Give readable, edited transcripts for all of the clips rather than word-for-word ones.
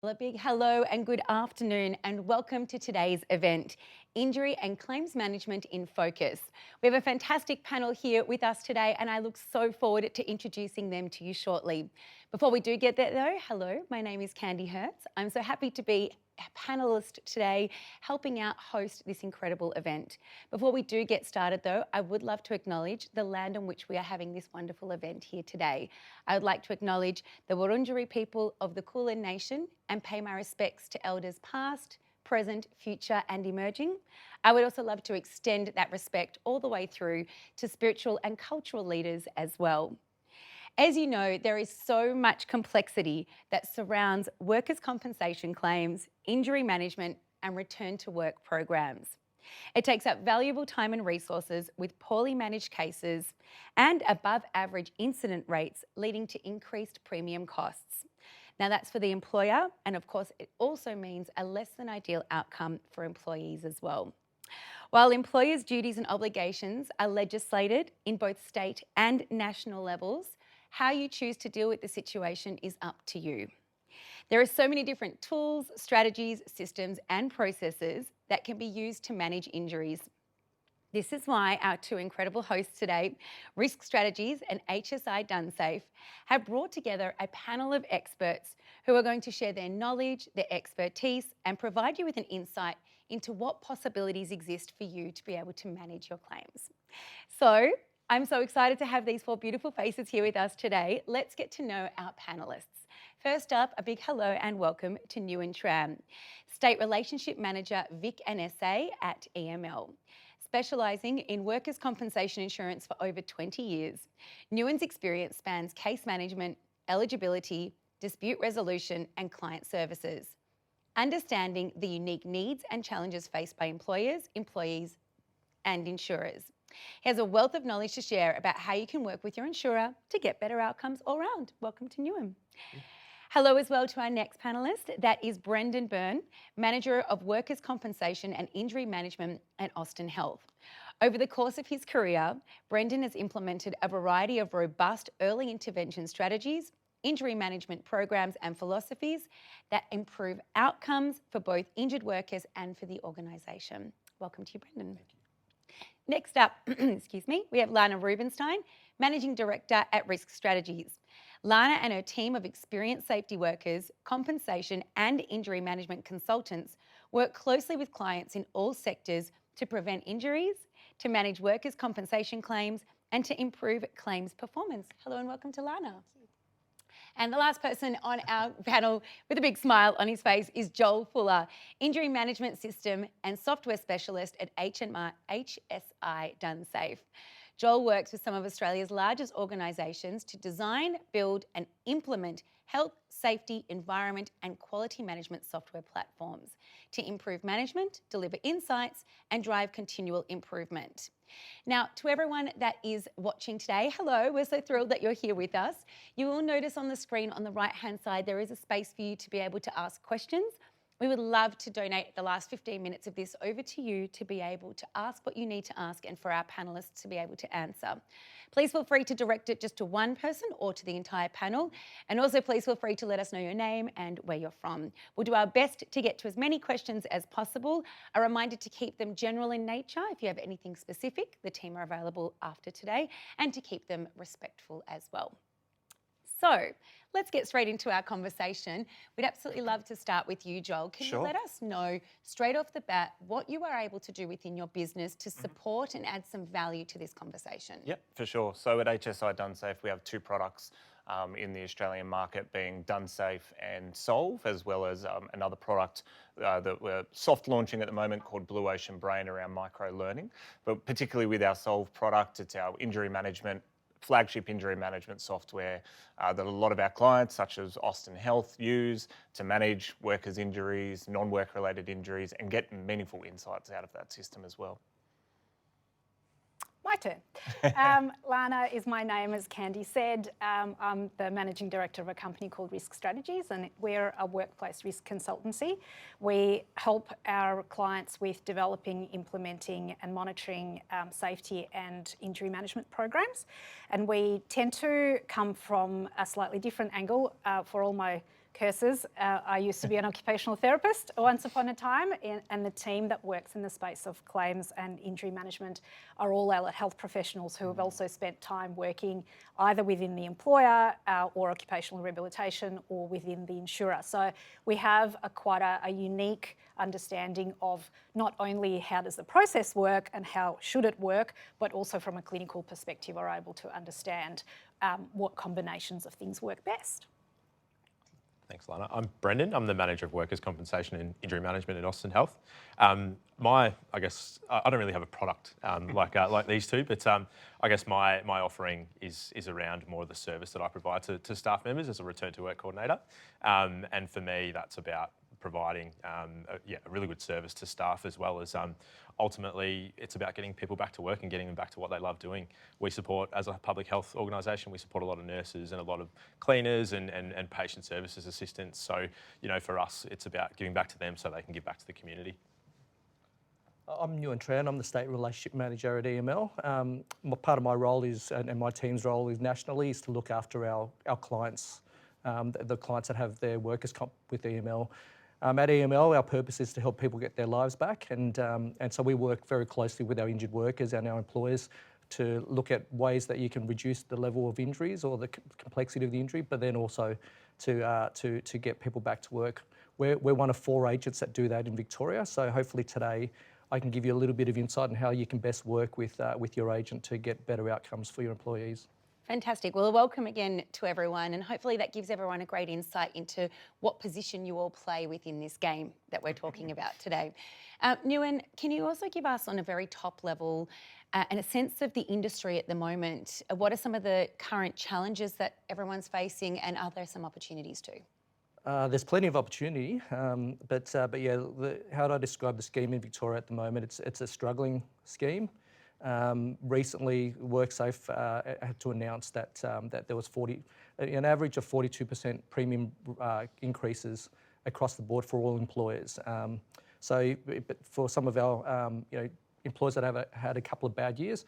Well, a big hello and good afternoon, and welcome to today's event, Injury and Claims Management in Focus. We have a fantastic panel here with us today, and I look so forward to introducing them to you shortly. Before we do get there though, hello, my name is Candy Hertz. I'm so happy to be a panelist today, helping out host this incredible event. Before we do get started though, I would love to acknowledge the land on which we are having this wonderful event here today. I would like to acknowledge the Wurundjeri people of the Kulin Nation and pay my respects to elders past, present, future and emerging. I would also love to extend that respect all the way through to spiritual and cultural leaders as well. As you know, there is so much complexity that surrounds workers' compensation claims, injury management and return to work programs. It takes up valuable time and resources with poorly managed cases and above average incident rates, leading to increased premium costs. Now that's for the employer, and of course it also means a less than ideal outcome for employees as well. While employers' duties and obligations are legislated in both state and national levels, how you choose to deal with the situation is up to you. There are so many different tools, strategies, systems and processes that can be used to manage injuries. This is why our two incredible hosts today, Risk Strategies and HSI Donesafe, have brought together a panel of experts who are going to share their knowledge, their expertise, and provide you with an insight into what possibilities exist for you to be able to manage your claims. So, I'm so excited to have these four beautiful faces here with us today. Let's get to know our panellists. First up, a big hello and welcome to Nguyen Tran, State Relationship Manager Vic and SA at EML. Specialising in workers' compensation insurance for over 20 years, Nguyen's experience spans case management, eligibility, dispute resolution and client services, understanding the unique needs and challenges faced by employers, employees and insurers. He has a wealth of knowledge to share about how you can work with your insurer to get better outcomes all round. Welcome to Nguyen. Hello as well to our next panellist, that is Brendan Byrne, Manager of Workers' Compensation and Injury Management at Austin Health. Over the course of his career, Brendan has implemented a variety of robust early intervention strategies, injury management programs and philosophies that improve outcomes for both injured workers and for the organisation. Welcome to you, Brendan. Thank you. Next up, excuse me, we have Lana Rubenstein, Managing Director at Risk Strategies. Lana and her team of experienced safety workers, compensation and injury management consultants work closely with clients in all sectors to prevent injuries, to manage workers' compensation claims and to improve claims performance. Hello and welcome to Lana. And the last person on our panel with a big smile on his face is Joel Fuller, Injury Management System and Software Specialist at HSI Donesafe. Joel works with some of Australia's largest organisations to design, build and implement health, safety, environment and quality management software platforms to improve management, deliver insights and drive continual improvement. Now, to everyone that is watching today, hello, we're so thrilled that you're here with us. You will notice on the screen on the right-hand side, there is a space for you to be able to ask questions. We would love to donate the last 15 minutes of this over to you to be able to ask what you need to ask and for our panellists to be able to answer. Please feel free to direct it just to one person or to the entire panel. And also please feel free to let us know your name and where you're from. We'll do our best to get to as many questions as possible. A reminder to keep them general in nature. If you have anything specific, the team are available after today, and to keep them respectful as well. So let's get straight into our conversation. We'd absolutely love to start with you, Joel. Can you let us know straight off the bat what you are able to do within your business to support and add some value to this conversation? Yep, for sure. So at HSI Donesafe, we have two products in the Australian market, being Donesafe and Solve, as well as another product that we're soft launching at the moment called Blue Ocean Brain around micro learning. But particularly with our Solve product, it's our injury management flagship injury management software that a lot of our clients, such as Austin Health, use to manage workers' injuries, non-work related injuries, and get meaningful insights out of that system as well. My turn. Lana is my name, as Candy said. I'm the Managing Director of a company called Risk Strategies, and we're a workplace risk consultancy. We help our clients with developing, implementing and monitoring safety and injury management programs. And we tend to come from a slightly different angle. For all my curses. I used to be an occupational therapist once upon a time, and the team that works in the space of claims and injury management are all allied health professionals who have also spent time working either within the employer or occupational rehabilitation or within the insurer. So we have quite a unique understanding of not only how does the process work and how should it work, but also from a clinical perspective are able to understand what combinations of things work best. Thanks, Lana. I'm Brendan. I'm the Manager of Workers' Compensation and Injury Management at Austin Health. I guess I don't really have a product like these two, but I guess my offering is around more of the service that I provide to staff members as a return to work coordinator. And for me, that's about providing a really good service to staff, as well as ultimately it's about getting people back to work and getting them back to what they love doing. We support, as a public health organisation, we support a lot of nurses and a lot of cleaners and patient services assistants. So, for us, it's about giving back to them so they can give back to the community. I'm Nguyen Tran. I'm the State Relationship Manager at EML. Part of my role is, and my team's role is nationally, is to look after our clients, the clients that have their workers' comp with EML. At EML, our purpose is to help people get their lives back, and so we work very closely with our injured workers and our employers to look at ways that you can reduce the level of injuries or the complexity of the injury, but then also to get people back to work. We're one of 4 agents that do that in Victoria, so hopefully today I can give you a little bit of insight on how you can best work with your agent to get better outcomes for your employees. Fantastic. Well, welcome again to everyone, and hopefully that gives everyone a great insight into what position you all play within this game that we're talking about today. Nguyen, can you also give us on a very top level and a sense of the industry at the moment? What are some of the current challenges that everyone's facing, and are there some opportunities too? There's plenty of opportunity, but yeah, how do I describe the scheme in Victoria at the moment? It's a struggling scheme. Recently, WorkSafe had to announce that there was an average of 42% premium increases across the board for all employers. But for some of our employers that have had a couple of bad years,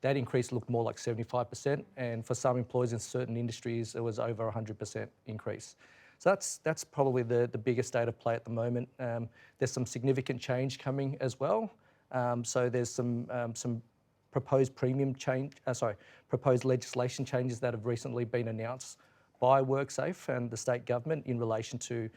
that increase looked more like 75%, and for some employers in certain industries, it was over 100% increase. So that's probably the biggest state of play at the moment. There's some significant change coming as well. So there's some proposed proposed legislation changes that have recently been announced by WorkSafe and the state government in relation to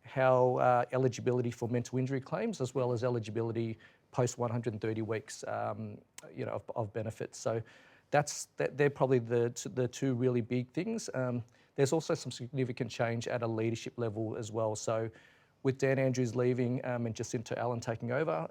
how eligibility for mental injury claims, as well as eligibility post 130 weeks, of benefits. So they're probably the two really big things. There's also some significant change at a leadership level as well. So with Dan Andrews leaving and Jacinta Allen taking over,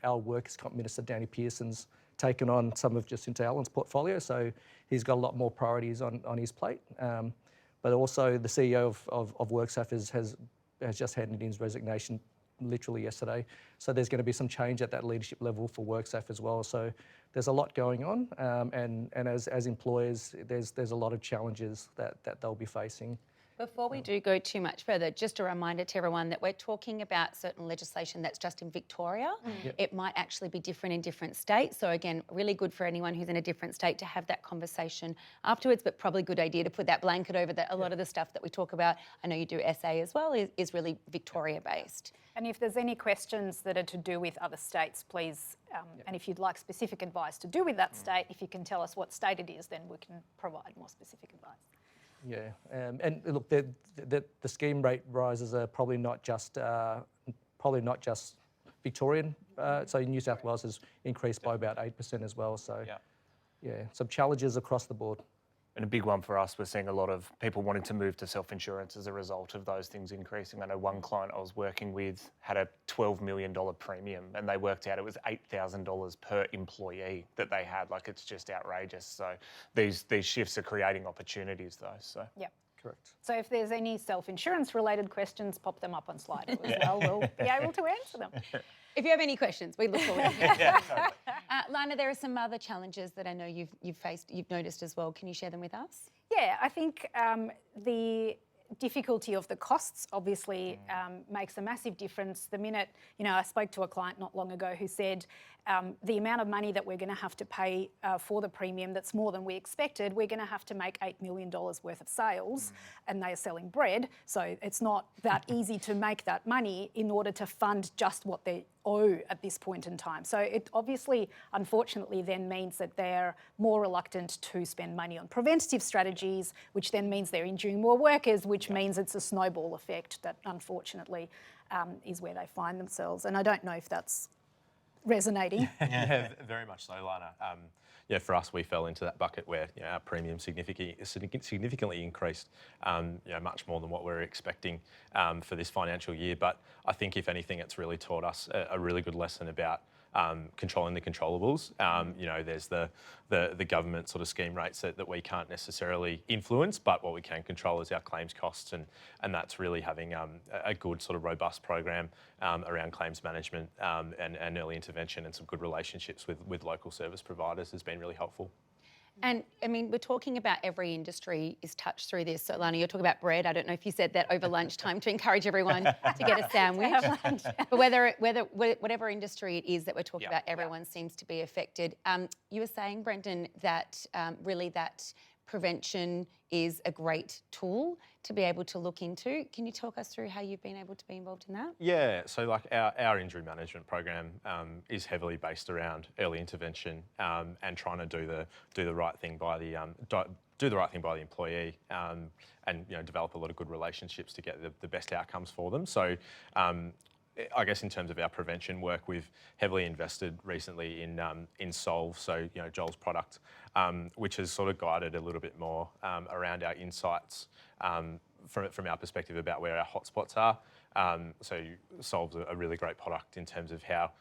our Workers' Comp Minister, Danny Pearson's taken on some of Jacinta Allen's portfolio, so he's got a lot more priorities on his plate. But also the CEO of WorkSafe has just handed in his resignation literally yesterday. So there's going to be some change at that leadership level for WorkSafe as well. So there's a lot going on, and as employers, there's a lot of challenges that they'll be facing. Before we do go too much further, just a reminder to everyone that we're talking about certain legislation that's just in Victoria. Yep. It might actually be different in different states. So again, really good for anyone who's in a different state to have that conversation afterwards, but probably a good idea to put that blanket over a lot of the stuff that we talk about. I know you do SA as well, is really Victoria based. And if there's any questions that are to do with other states, please, and if you'd like specific advice to do with that state, if you can tell us what state it is, then we can provide more specific advice. Yeah, and look, the scheme rate rises are probably not just Victorian. So New South Wales has increased by about 8% as well. So yeah, some challenges across the board. And a big one for us, we're seeing a lot of people wanting to move to self-insurance as a result of those things increasing. I know one client I was working with had a $12 million premium, and they worked out it was $8,000 per employee that they had. Like, it's just outrageous. So these shifts are creating opportunities though. So Yep. Correct. So if there's any self-insurance related questions, pop them up on Slido as well. We'll be able to answer them. If you have any questions, we look forward to hearing. yeah, totally. Lana, there are some other challenges that I know you've noticed as well. Can you share them with us? Yeah, I think the difficulty of the costs obviously makes a massive difference. The minute, I spoke to a client not long ago who said the amount of money that we're going to have to pay for the premium, that's more than we expected. We're going to have to make $8 million worth of sales, and they are selling bread. So it's not that easy to make that money in order to fund just what they owe at this point in time. So it obviously, unfortunately, then means that they're more reluctant to spend money on preventative strategies, which then means they're injuring more workers, which means it's a snowball effect that unfortunately is where they find themselves. And I don't know if that's resonating. Yeah, very much so, Lana. For us, we fell into that bucket where our premium significantly increased, much more than what we were expecting for this financial year. But I think, if anything, it's really taught us a really good lesson about controlling the controllables. There's the government sort of scheme rates that we can't necessarily influence, but what we can control is our claims costs, and that's really having a good sort of robust program around claims management and early intervention, and some good relationships with local service providers has been really helpful. And I mean, we're talking about every industry is touched through this. So Lana, you're talking about bread. I don't know if you said that over lunchtime to encourage everyone to get a sandwich. But whatever industry it is that we're talking about, everyone seems to be affected. You were saying, Brendan, that really that prevention is a great tool to be able to look into. Can you talk us through how you've been able to be involved in that? Yeah, so like our injury management program is heavily based around early intervention and trying to do the right thing by the employee and develop a lot of good relationships to get the best outcomes for them. So I guess in terms of our prevention work, we've heavily invested recently in Solve, so Joel's product, which has sort of guided a little bit more around our insights from our perspective about where our hotspots are. So Solve's a really great product in terms of how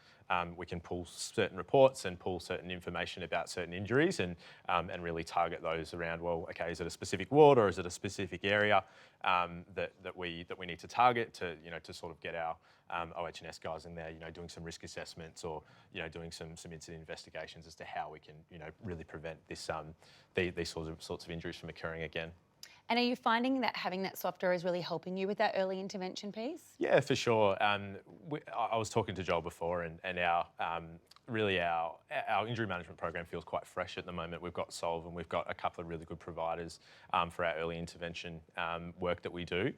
we can pull certain reports and pull certain information about certain injuries and really target those around, well, okay, is it a specific ward or is it a specific area that we need to target to sort of get our OH&S guys in there, doing some risk assessments or doing some incident investigations as to how we can really prevent this these sorts of injuries from occurring again. And are you finding that having that software is really helping you with that early intervention piece? Yeah, for sure. I was talking to Joel before, and our injury management program feels quite fresh at the moment. We've got Solve, and we've got a couple of really good providers for our early intervention work that we do.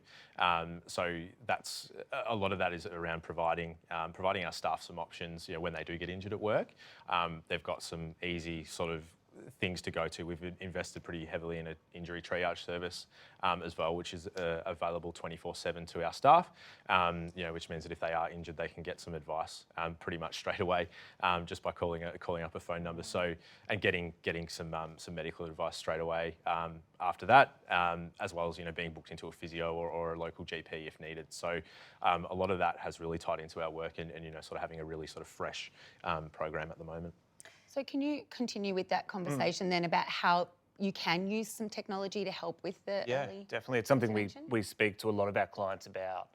So that's a lot of that is around providing our staff some options. When they do get injured at work, they've got some easy sort of things to go to. We've invested pretty heavily in an injury triage service as well, which is available 24/7 to our staff, which means that if they are injured, they can get some advice pretty much straight away just by calling up a phone number. So, and getting some medical advice straight away after that, as well as being booked into a physio or a local GP if needed. So a lot of that has really tied into our work and sort of having a really sort of fresh program at the moment. So can you continue with that conversation then about how you can use some technology to help with the early definitely. It's something we speak to a lot of our clients about,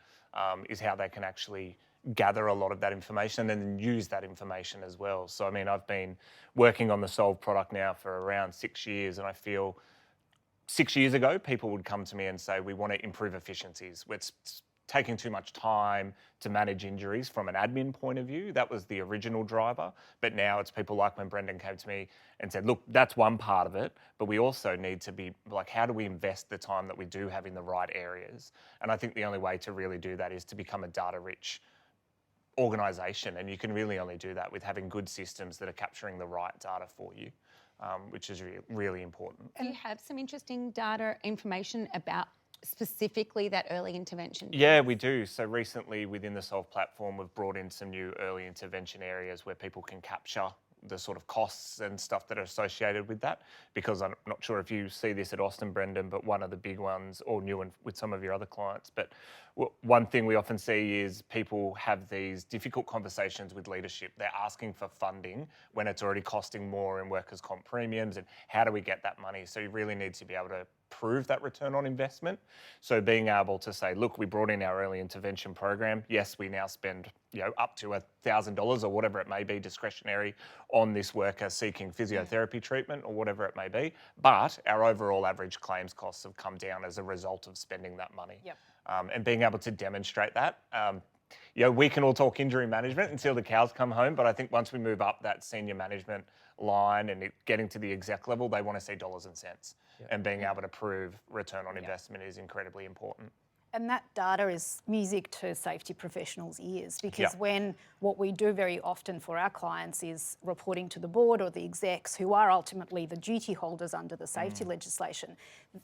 is how they can actually gather a lot of that information and then use that information as well. So, I mean, I've been working on the Solve product now for around 6 years, and I feel 6 years ago, people would come to me and say, we want to improve efficiencies. It's taking too much time to manage injuries from an admin point of view. That was the original driver. But now it's people like when Brendan came to me and said, look, that's one part of it, but we also need to be like, how do we invest the time that we do have in the right areas? And I think the only way to really do that is to become a data-rich organisation. And you can really only do that with having good systems that are capturing the right data for you, which is really important. Do you have some interesting data information about specifically that early intervention? Yeah, we do. So recently within the Solve platform, we've brought in some new early intervention areas where people can capture the sort of costs and stuff that are associated with that. Because I'm not sure if you see this at Austin, Brendan, but one of the big ones, or new and with some of your other clients, but one thing we often see is people have these difficult conversations with leadership. They're asking for funding when it's already costing more in workers' comp premiums, and how do we get that money? So you really need to be able to prove that return on investment. So being able to say, look, we brought in our early intervention program. Yes, we now spend up to $1,000 or whatever it may be discretionary on this worker seeking physiotherapy treatment or whatever it may be. But our overall average claims costs have come down as a result of spending that money. Yep. And being able to demonstrate that. We can all talk injury management until the cows come home, but I think once we move up that senior management line and getting to the exec level, they want to see dollars and cents. Yep. And being able to prove return on investment is incredibly important. And that data is music to safety professionals' ears, because when what we do very often for our clients is reporting to the board or the execs, who are ultimately the duty holders under the safety legislation,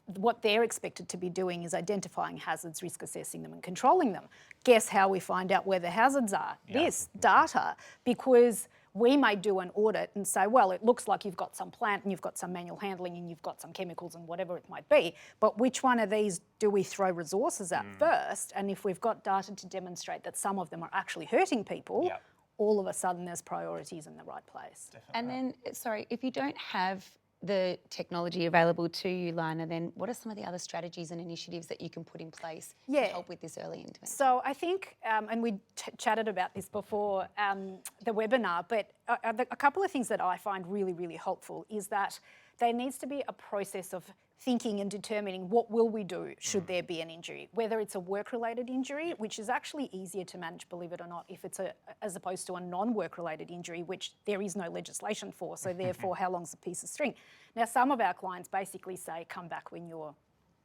what they're expected to be doing is identifying hazards, risk assessing them and controlling them. Guess how we find out where the hazards are? This data, because we may do an audit and say, well, it looks like you've got some plant and you've got some manual handling and you've got some chemicals and whatever it might be, but which one of these do we throw resources at first? And if we've got data to demonstrate that some of them are actually hurting people, all of a sudden there's priorities in the right place. Definitely. And then, sorry, if you don't have the technology available to you, Lana, then what are some of the other strategies and initiatives that you can put in place to help with this early intervention? So I think, and we chatted about this before the webinar, but a couple of things that I find really, really helpful is that there needs to be a process of thinking and determining what will we do should there be an injury, whether it's a work-related injury, which is actually easier to manage, believe it or not, if it's as opposed to a non-work-related injury, which there is no legislation for, so therefore how long's a piece of string? Now, some of our clients basically say, come back when you're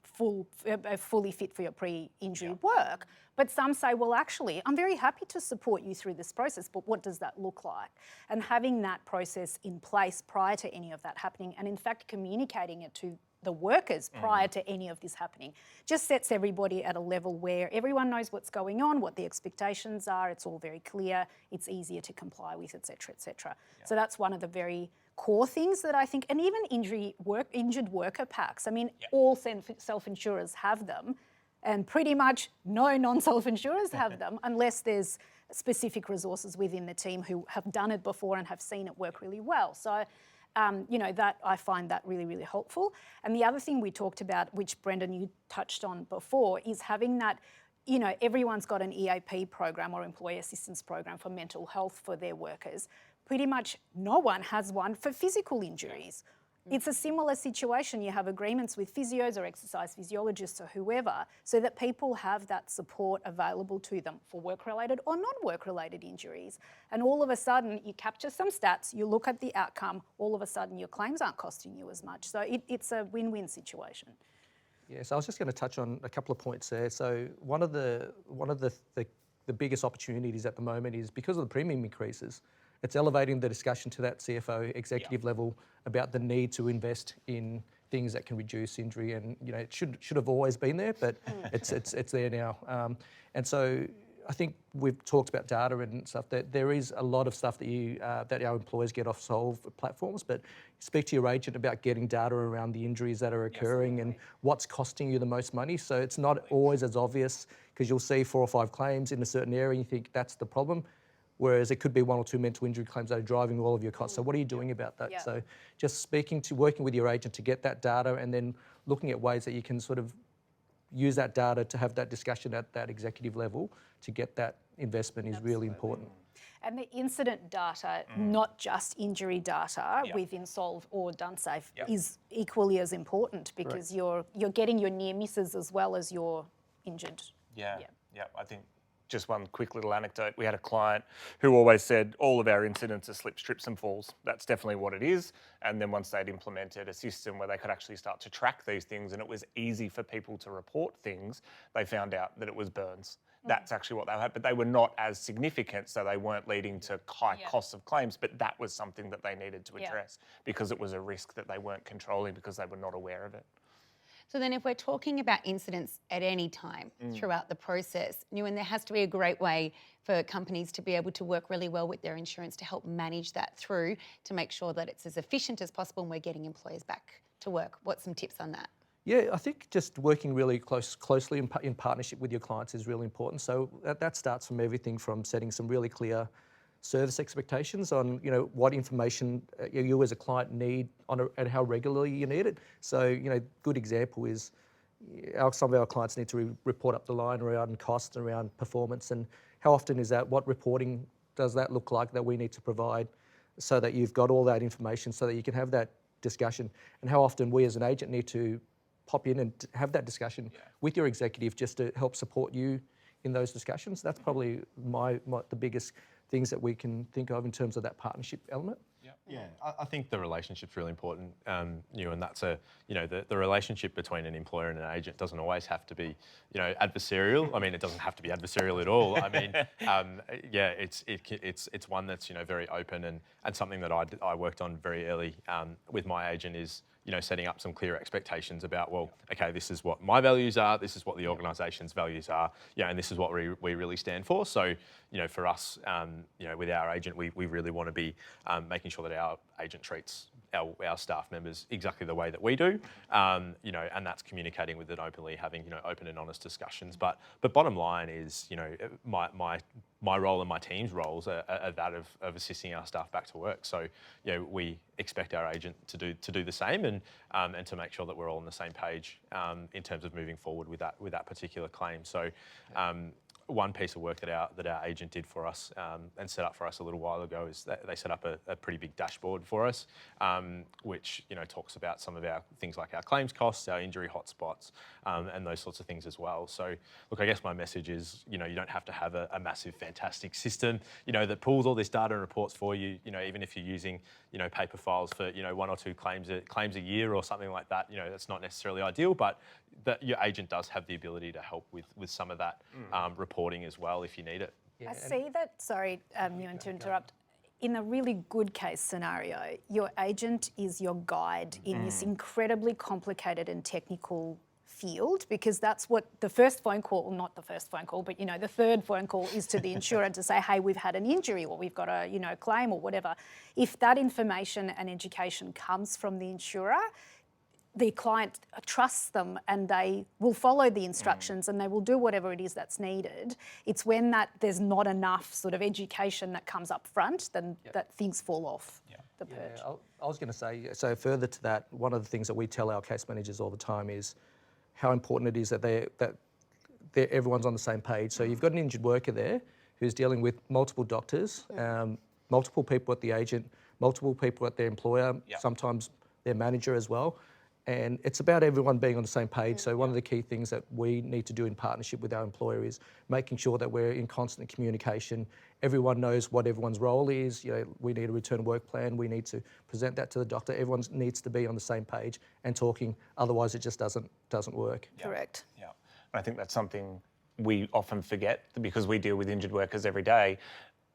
fully fit for your pre-injury work. But some say, well, actually, I'm very happy to support you through this process, but what does that look like? And having that process in place prior to any of that happening, and in fact communicating it to the workers prior to any of this happening, just sets everybody at a level where everyone knows what's going on, what the expectations are, it's all very clear, it's easier to comply with, et cetera, et cetera. So that's one of the very core things that I think, and even injured worker packs. I mean, all self-insurers have them, and pretty much no non-self-insurers have them unless there's specific resources within the team who have done it before and have seen it work really well. So, that I find that really, really helpful. And the other thing we talked about, which Brendan, you touched on before, is having that, everyone's got an EAP program or employee assistance program for mental health for their workers. Pretty much no one has one for physical injuries. It's a similar situation. You have agreements with physios or exercise physiologists or whoever, so that people have that support available to them for work-related or non-work-related injuries. And all of a sudden, you capture some stats, you look at the outcome, all of a sudden your claims aren't costing you as much. So it's a win-win situation. Yes, I was just going to touch on a couple of points there. So one of the biggest opportunities at the moment is because of the premium increases, it's elevating the discussion to that CFO executive level about the need to invest in things that can reduce injury, and it should have always been there, but it's there now. And so I think we've talked about data and stuff. That there is a lot of stuff that that our employers get off Solve platforms, but speak to your agent about getting data around the injuries that are occurring and what's costing you the most money. So it's not always as obvious, because you'll see 4 or 5 claims in a certain area and you think that's the problem. Whereas it could be 1 or 2 mental injury claims that are driving all of your costs. So what are you doing about that? Yeah. So just working with your agent to get that data, and then looking at ways that you can sort of use that data to have that discussion at that executive level to get that investment is really important. And the incident data, not just injury data within Solve or DoneSafe, is equally as important, because you're getting your near misses as well as your injured. Yeah. I think just one quick little anecdote. We had a client who always said all of our incidents are slips, trips and falls. That's definitely what it is. And then once they'd implemented a system where they could actually start to track these things and it was easy for people to report things, they found out that it was burns. That's actually what they had, but they were not as significant, so they weren't leading to high costs of claims, but that was something that they needed to address because it was a risk that they weren't controlling because they were not aware of it. So then if we're talking about incidents at any time throughout the process, Nguyen, there has to be a great way for companies to be able to work really well with their insurance to help manage that through, to make sure that it's as efficient as possible and we're getting employees back to work. What's some tips on that? Yeah, I think just working really closely in partnership with your clients is really important. So that starts from everything from setting some really clear service expectations on, what information you as a client need and how regularly you need it. So, good example is some of our clients need to report up the line around cost, around performance, and how often is that? What reporting does that look like that we need to provide so that you've got all that information so that you can have that discussion? And how often we as an agent need to pop in and have that discussion with your executive just to help support you in those discussions? That's probably the biggest things that we can think of in terms of that partnership element. Yeah, I think the relationship's really important, and that's the relationship between an employer and an agent doesn't always have to be, adversarial. I mean, it doesn't have to be adversarial at all. I mean, it's one that's very open, and something that I worked on very early with my agent is setting up some clear expectations about, well, okay, this is what my values are, this is what the organisation's values are, and this is what we really stand for. So, for us, with our agent, we really want to be making sure that our agent treats our staff members exactly the way that we do, and that's communicating with it openly, having open and honest discussions. But bottom line is, my role and my team's roles are that of assisting our staff back to work. So we expect our agent to do the same, and to make sure that we're all on the same page in terms of moving forward with that particular claim. So. One piece of work that our agent did for us and set up for us a little while ago is that they set up a pretty big dashboard for us, which talks about some of our things like our claims costs, our injury hotspots, and those sorts of things as well. So, look, I guess my message is, you don't have to have a massive, fantastic system, that pulls all this data and reports for you. Even if you're using, paper files for, 1 or 2 claims a year or something like that, that's not necessarily ideal, but that your agent does have the ability to help with some of that reporting as well if you need it. I see that, sorry, Ewan, to interrupt. In a really good case scenario, your agent is your guide in this incredibly complicated and technical field, because that's what the first phone call, not the first phone call, but the third phone call is to the insurer to say, hey, we've had an injury or we've got a claim or whatever. If that information and education comes from the insurer, the client trusts them and they will follow the instructions and they will do whatever it is that's needed. It's when there's not enough sort of education that comes up front that things fall off the perch. I was going to say, so further to that, one of the things that we tell our case managers all the time is how important it is that everyone's on the same page. So you've got an injured worker there who's dealing with multiple doctors, multiple people at the agent, multiple people at their employer, sometimes their manager as well. And it's about everyone being on the same page. So one of the key things that we need to do in partnership with our employer is making sure that we're in constant communication. Everyone knows what everyone's role is. We need a return work plan. We need to present that to the doctor. Everyone needs to be on the same page and talking. Otherwise, it just doesn't work. Correct. Yeah, I think that's something we often forget because we deal with injured workers every day.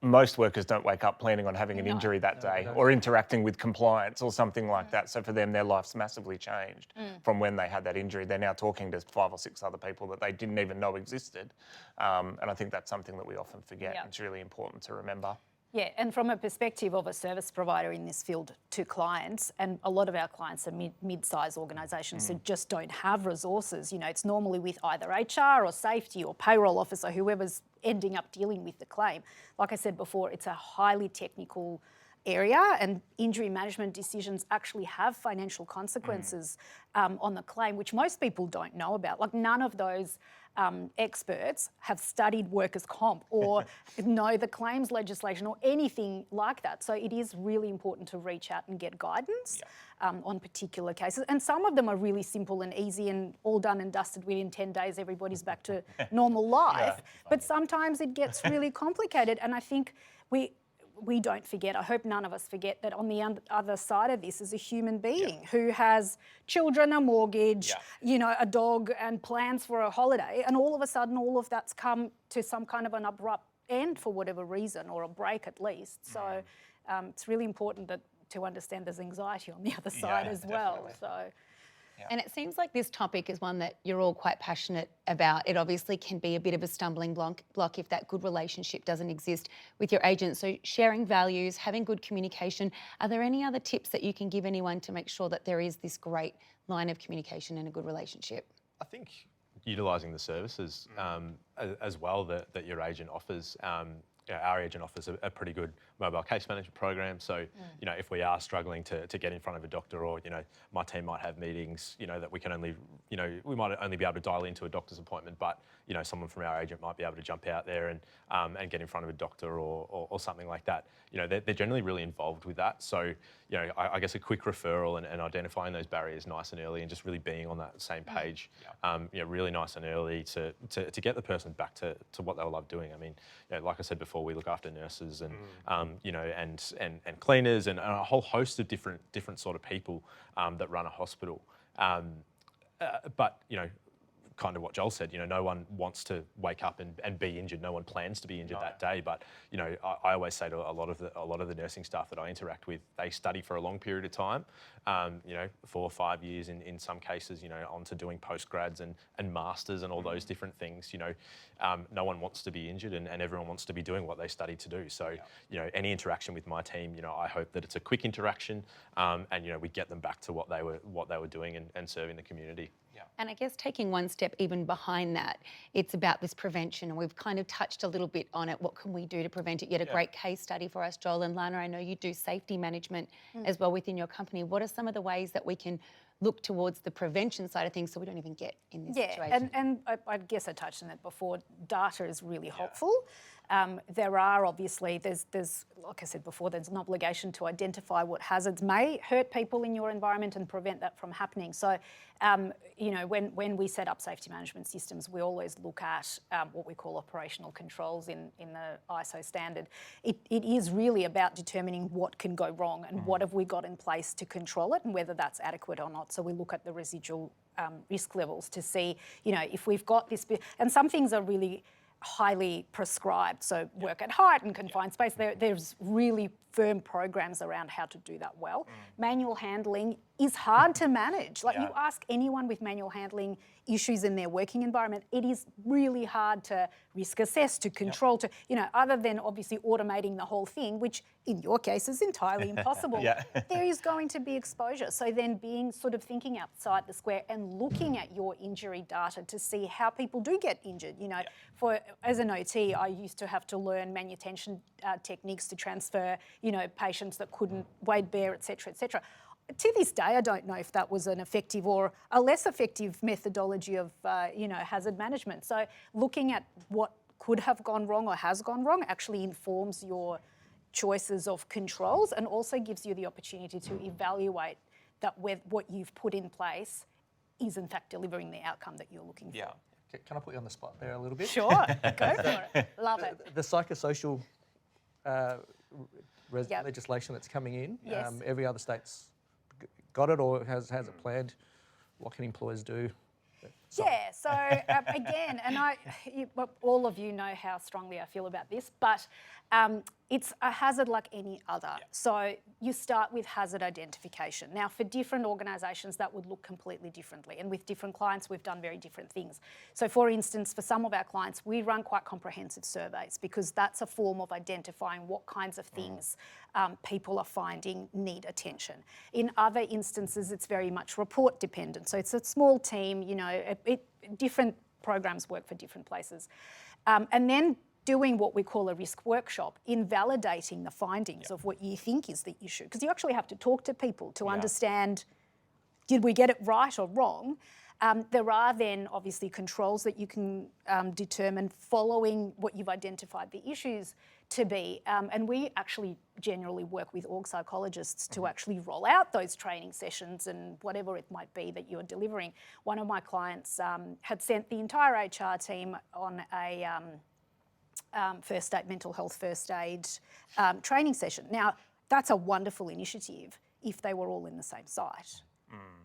Most workers don't wake up planning on having an injury that day or interacting with compliance or something like that. So for them, their life's massively changed from when they had that injury. They're now talking to 5 or 6 other people that they didn't even know existed. And I think that's something that we often forget. It's really important to remember. Yeah, and from a perspective of a service provider in this field to clients, and a lot of our clients are mid-sized organisations who just don't have resources. It's normally with either HR or safety or payroll officer, whoever's ending up dealing with the claim. Like I said before, it's a highly technical area, and injury management decisions actually have financial consequences on the claim, which most people don't know about. Like, none of those experts have studied workers' comp or know the claims legislation or anything like that. So it is really important to reach out and get guidance on particular cases. And some of them are really simple and easy and all done and dusted within 10 days, everybody's back to normal life. But sometimes it gets really complicated. And I think we don't forget, I hope none of us forget, that on the other side of this is a human being who has children, a mortgage, a dog and plans for a holiday, and all of a sudden all of that's come to some kind of an abrupt end for whatever reason, or a break at least. So it's really important to understand there's anxiety on the other side as well. So. Yeah. And it seems like this topic is one that you're all quite passionate about. It obviously can be a bit of a stumbling block if that good relationship doesn't exist with your agent. So sharing values, having good communication. Are there any other tips that you can give anyone to make sure that there is this great line of communication and a good relationship? I think utilising the services as well that your agent offers. our agent offers a pretty good mobile case management program. So, if we are struggling to get in front of a doctor, or, my team might have meetings, that we can only, we might only be able to dial into a doctor's appointment, but, someone from our agent might be able to jump out there and get in front of a doctor or something like that. They're generally really involved with that. So, I guess a quick referral and identifying those barriers nice and early, and just really being on that same page, really nice and early to get the person back to what they'll love doing. I mean, like I said before, we look after nurses and and cleaners and a whole host of different sort of people that run a hospital. But kind of what Joel said, no one wants to wake up and be injured. No one plans to be injured that day. But I always say to a lot of the nursing staff that I interact with, they study for a long period of time, 4 or 5 years in some cases, onto doing postgrads and masters and all those different things. No one wants to be injured, and everyone wants to be doing what they study to do. So any interaction with my team, I hope that it's a quick interaction, and we get them back to what they were doing and serving the community. And I guess taking one step even behind that, it's about this prevention, and we've kind of touched a little bit on it. What can we do to prevent it? You had a great case study for us, Joel, and Lana, I know you do safety management as well within your company. What are some of the ways that we can look towards the prevention side of things so we don't even get in this situation? And I guess I touched on it before, data is really helpful. There are obviously, there's like I said before, there's an obligation to identify what hazards may hurt people in your environment and prevent that from happening. So, when we set up safety management systems, we always look at what we call operational controls in the ISO standard. It is really about determining what can go wrong and what have we got in place to control it and whether that's adequate or not. So we look at the residual risk levels to see, if we've got this, and some things are really highly prescribed, so work at height and confined space. There's really firm programs around how to do that well. Manual handling is hard to manage. Like you ask anyone with manual handling issues in their working environment, it is really hard to risk assess, to control, to, other than obviously automating the whole thing, which in your case is entirely impossible. There is going to be exposure. So then being sort of thinking outside the square and looking at your injury data to see how people do get injured. As an OT, I used to have to learn manutention techniques to transfer, patients that couldn't weight bear, et cetera, et cetera. To this day, I don't know if that was an effective or a less effective methodology of, hazard management. So looking at what could have gone wrong or has gone wrong actually informs your choices of controls and also gives you the opportunity to evaluate that what you've put in place is in fact delivering the outcome that you're looking for. Can I put you on the spot there a little bit? Sure, go for it. Love it. The psychosocial legislation that's coming in, every other state's got it or has it planned. What can employers do? So again, and all of you know how strongly I feel about this, but it's a hazard like any other. So you start with hazard identification. Now, for different organisations, that would look completely differently. And with different clients, we've done very different things. So for instance, for some of our clients, we run quite comprehensive surveys because that's a form of identifying what kinds of things people are finding need attention. In other instances, it's very much report dependent. So it's a small team, different programs work for different places. And then doing what we call a risk workshop, invalidating the findings of what you think is the issue. Because you actually have to talk to people to understand, did we get it right or wrong? There are then obviously controls that you can determine following what you've identified the issues to be. And we actually generally work with org psychologists to actually roll out those training sessions and whatever it might be that you're delivering. One of my clients had sent the entire HR team on a mental health first aid training session. Now, that's a wonderful initiative if they were all in the same site,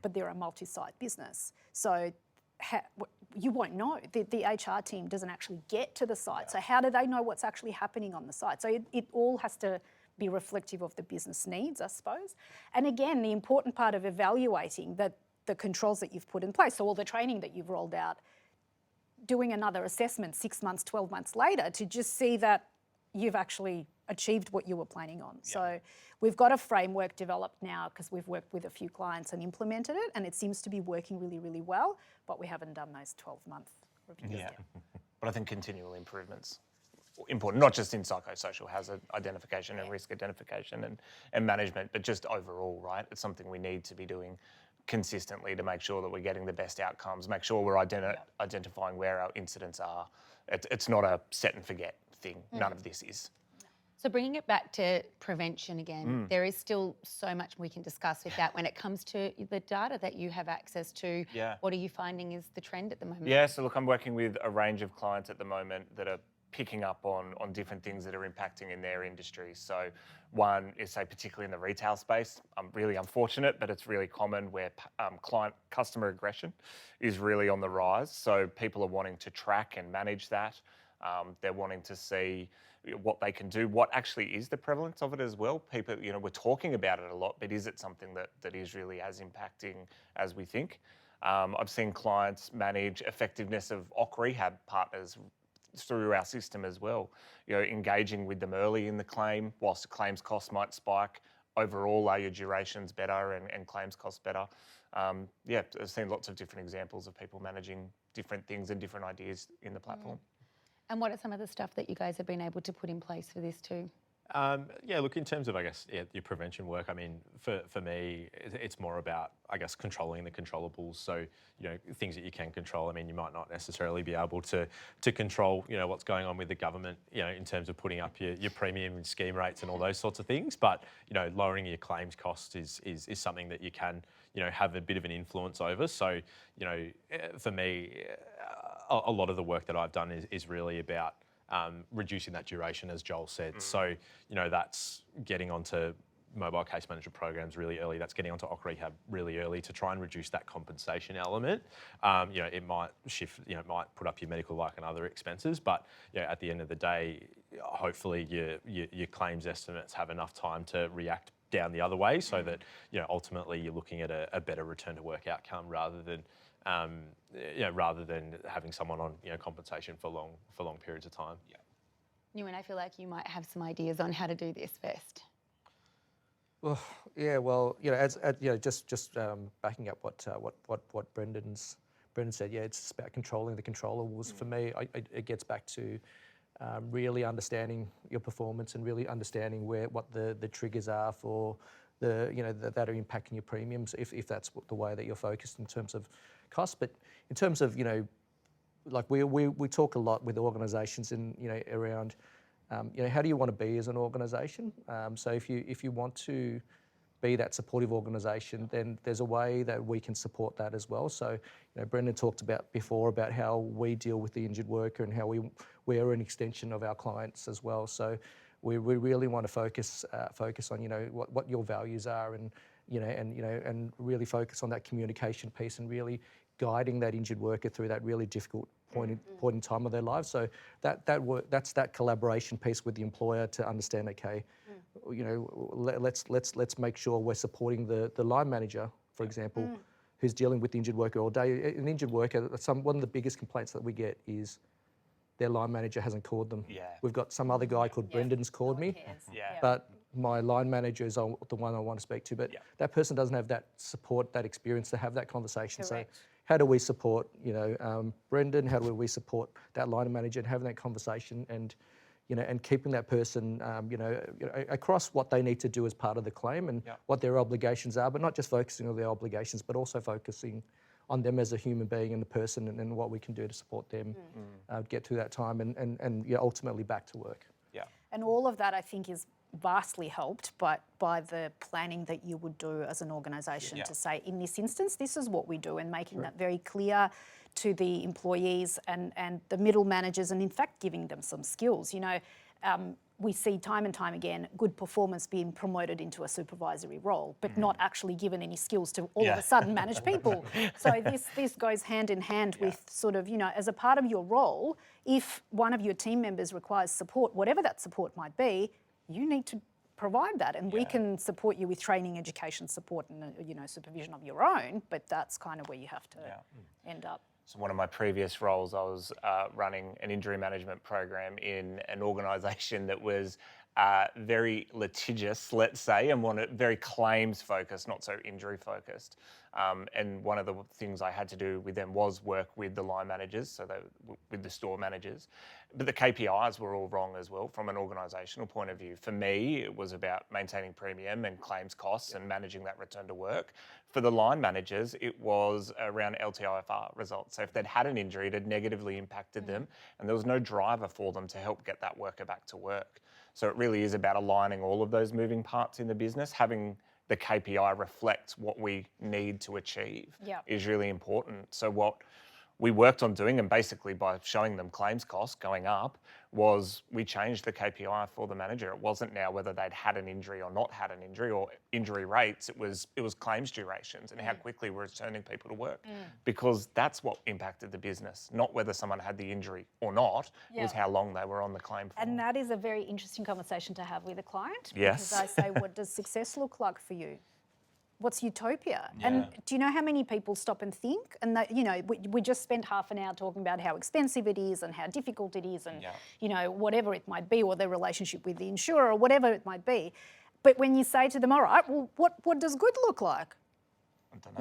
but they're a multi-site business. So you won't know. The HR team doesn't actually get to the site. So how do they know what's actually happening on the site? So it all has to be reflective of the business needs, I suppose. And again, the important part of evaluating the controls that you've put in place, so all the training that you've rolled out, doing another assessment 6 months, 12 months later to just see that you've actually achieved what you were planning on. So we've got a framework developed now because we've worked with a few clients and implemented it, and it seems to be working really, really well, but we haven't done those 12-month reviews yet. But I think continual improvements important, not just in psychosocial hazard identification and risk identification and management, but just overall, right? It's something we need to be doing consistently to make sure that we're getting the best outcomes, make sure we're identifying where our incidents are. It's not a set and forget thing. None of this is. So bringing it back to prevention again, there is still so much we can discuss with that when it comes to the data that you have access to. Yeah. What are you finding is the trend at the moment? Yeah, so look, I'm working with a range of clients at the moment that are picking up on different things that are impacting in their industry. So one is, say, particularly in the retail space, I'm really unfortunate, but it's really common where customer aggression is really on the rise. So people are wanting to track and manage that. They're wanting to see what they can do, what actually is the prevalence of it as well. People, we're talking about it a lot, but is it something that is really as impacting as we think? I've seen clients manage effectiveness of OC rehab partners through our system as well. Engaging with them early in the claim, whilst the claims costs might spike. Overall, are your durations better and claims costs better? I've seen lots of different examples of people managing different things and different ideas in the platform. And what are some of the stuff that you guys have been able to put in place for this too? Look, in terms of, your prevention work, for me, it's more about, controlling the controllables. So, things that you can control. You might not necessarily be able to control, what's going on with the government, in terms of putting up your premium and scheme rates and all those sorts of things. But, lowering your claims cost is something that you can, have a bit of an influence over. So, for me, a lot of the work that I've done is really about reducing that duration, as Joel said. So, that's getting onto mobile case management programs really early. That's getting onto OC rehab really early to try and reduce that compensation element. It might shift, it might put up your medical like and other expenses, but at the end of the day, hopefully your claims estimates have enough time to react down the other way, so that ultimately you're looking at a better return to work outcome rather than having someone on compensation for long periods of time. Ewan, I feel like you might have some ideas on how to do this best. Well, just backing up what Brendan said. Yeah, it's about controlling the controllables. For me, it gets back to really understanding your performance and really understanding what the triggers are for that are impacting your premiums, if that's the way that you're focused in terms of cost. But in terms of we talk a lot with organisations around how do you want to be as an organisation? So if you want to be that supportive organisation, then there's a way that we can support that as well. So Brendan talked about before about how we deal with the injured worker and how we are an extension of our clients as well. So we really want to focus on what your values are and really focus on that communication piece and really guiding that injured worker through that really difficult point in time of their lives. So that's that collaboration piece with the employer to understand. Okay, let's make sure we're supporting the line manager, for example, who's dealing with the injured worker all day. An injured worker, one of the biggest complaints that we get is their line manager hasn't called them. Yeah. We've got some other guy called Brendan's called me, but my line manager is the one I want to speak to. But that person doesn't have that support, that experience to have that conversation. Correct. So how do we support, Brendan? How do we support that line manager and having that conversation and keeping that person, across what they need to do as part of the claim and what their obligations are, but not just focusing on their obligations, but also focusing on them as a human being and the person and what we can do to support them get through that time and ultimately back to work. Yeah. And all of that, I think, is vastly helped by the planning that you would do as an organisation to say, in this instance, this is what we do, and making that very clear to the employees and the middle managers, and in fact giving them some skills. We see time and time again good performance being promoted into a supervisory role, but not actually given any skills to all of a sudden manage people. So this goes hand in hand with sort of, as a part of your role, if one of your team members requires support, whatever that support might be, you need to provide that, and we can support you with training, education, support, and supervision of your own. But that's kind of where you have to end up. So one of my previous roles, I was running an injury management program in an organisation that was very litigious, let's say, and very claims focused, not so injury focused. And one of the things I had to do with them was work with the line managers, so with the store managers. But the KPIs were all wrong as well from an organisational point of view. For me, it was about maintaining premium and claims costs and managing that return to work. For the line managers, it was around LTIFR results. So if they'd had an injury, it had negatively impacted them, and there was no driver for them to help get that worker back to work. So it really is about aligning all of those moving parts in the business. Having the KPI reflect what we need to achieve is really important. So what we worked on doing, and basically by showing them claims costs going up, was we changed the KPI for the manager. It wasn't now whether they'd had an injury or not had an injury or injury rates. It was claims durations and how quickly we're returning people to work, because that's what impacted the business, not whether someone had the injury or not. It was how long they were on the claim for. And that is a very interesting conversation to have with a client. Yes. Because I say, what does success look like for you? What's utopia? Yeah. And do you know how many people stop and think? And that, you know, we just spent half an hour talking about how expensive it is and how difficult it is, and you know, whatever it might be, or their relationship with the insurer, or whatever it might be. But when you say to them, all right, well, what does good look like?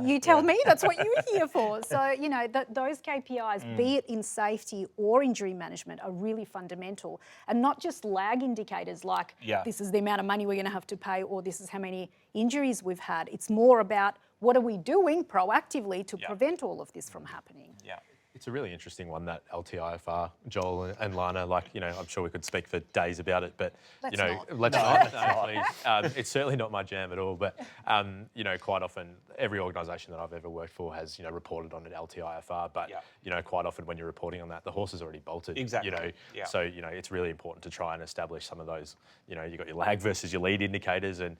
You tell me, that's what you're here for. So, you know, those KPIs, be it in safety or injury management, are really fundamental, and not just lag indicators like this is the amount of money we're going to have to pay, or this is how many injuries we've had. It's more about what are we doing proactively to prevent all of this from happening. Yeah. It's a really interesting one, that LTIFR, Joel and Lana. Like, you know, I'm sure we could speak for days about it, but Let's you know, not. let's not. No, please. It's certainly not my jam at all. But you know, quite often, every organisation that I've ever worked for has, you know, reported on an LTIFR. But you know, quite often when you're reporting on that, the horse is already bolted. Exactly. You know, so you know, it's really important to try and establish some of those. You know, you've got your lag versus your lead indicators, and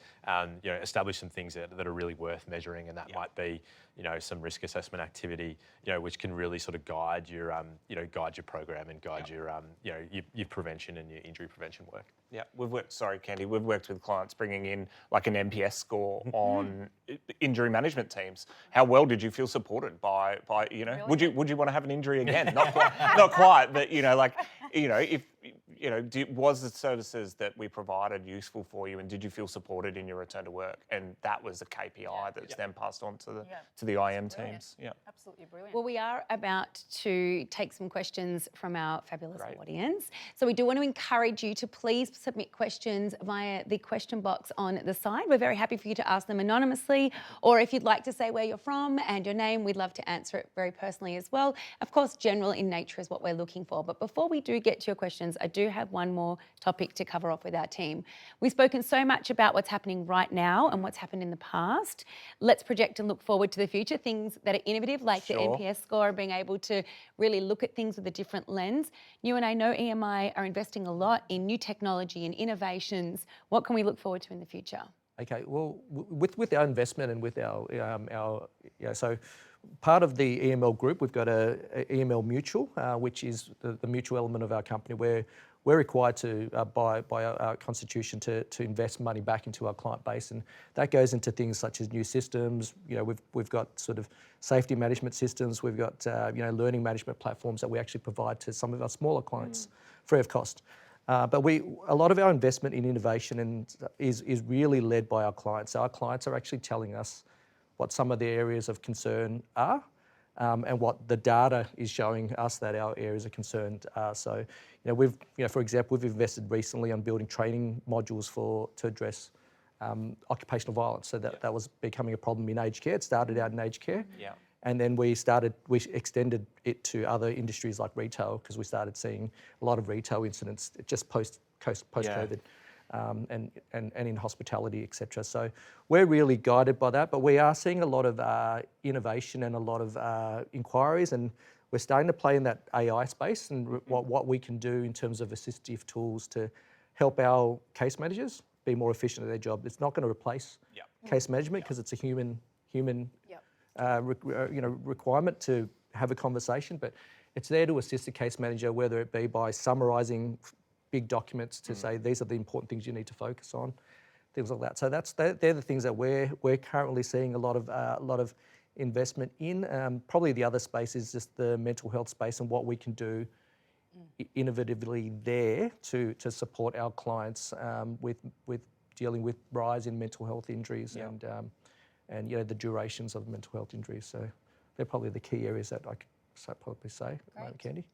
you know, establish some things that are really worth measuring, and that might be, you know, some risk assessment activity, you know, which can really sort of guide your, you know, guide your program and guide your, you know, your prevention and your injury prevention work. Yeah, we've worked with clients bringing in like an NPS score on injury management teams. How well did you feel supported by you know, Really? would you want to have an injury again? Not quite, but you know, like, you know, if you know, was the services that we provided useful for you, and did you feel supported in your return to work? And that was the KPI that's then passed on to the IM teams. Yeah, Absolutely brilliant. Well, we are about to take some questions from our fabulous audience. So we do want to encourage you to please submit questions via the question box on the side. We're very happy for you to ask them anonymously, or if you'd like to say where you're from and your name, we'd love to answer it very personally as well. Of course, general in nature is what we're looking for. But before we do get to your questions, I do have one more topic to cover off with our team. We've spoken so much about what's happening right now and what's happened in the past. Let's project and look forward to the future, things that are innovative, like the NPS score, being able to really look at things with a different lens. You and I know EMI are investing a lot in new technology and innovations. What can we look forward to in the future? Okay, well, with our investment and with our so part of the EML group, we've got a EML Mutual, which is the mutual element of our company, where we're required to, by our constitution, to invest money back into our client base, and that goes into things such as new systems. You know, we've got sort of safety management systems. We've got you know, learning management platforms that we actually provide to some of our smaller clients free of cost. But a lot of our investment in innovation is really led by our clients. So our clients are actually telling us what some of the areas of concern are, and what the data is showing us that our areas of concern are. So, you know, for example, we've invested recently on building training modules to address occupational violence. So that was becoming a problem in aged care. It started out in aged care. Yeah. And then we extended it to other industries like retail, because we started seeing a lot of retail incidents just post-COVID, and in hospitality, etc. So we're really guided by that, but we are seeing a lot of innovation and a lot of inquiries, and we're starting to play in that AI space and what we can do in terms of assistive tools to help our case managers be more efficient at their job. It's not going to replace case management, because it's a human requirement to have a conversation, but it's there to assist the case manager, whether it be by summarising big documents to say these are the important things you need to focus on, things like that. So they're the things that we're currently seeing a lot of investment in. Probably the other space is just the mental health space and what we can do innovatively there to support our clients with dealing with rise in mental health injuries and the durations of mental health injuries. So they're probably the key areas that I could probably say, Candy.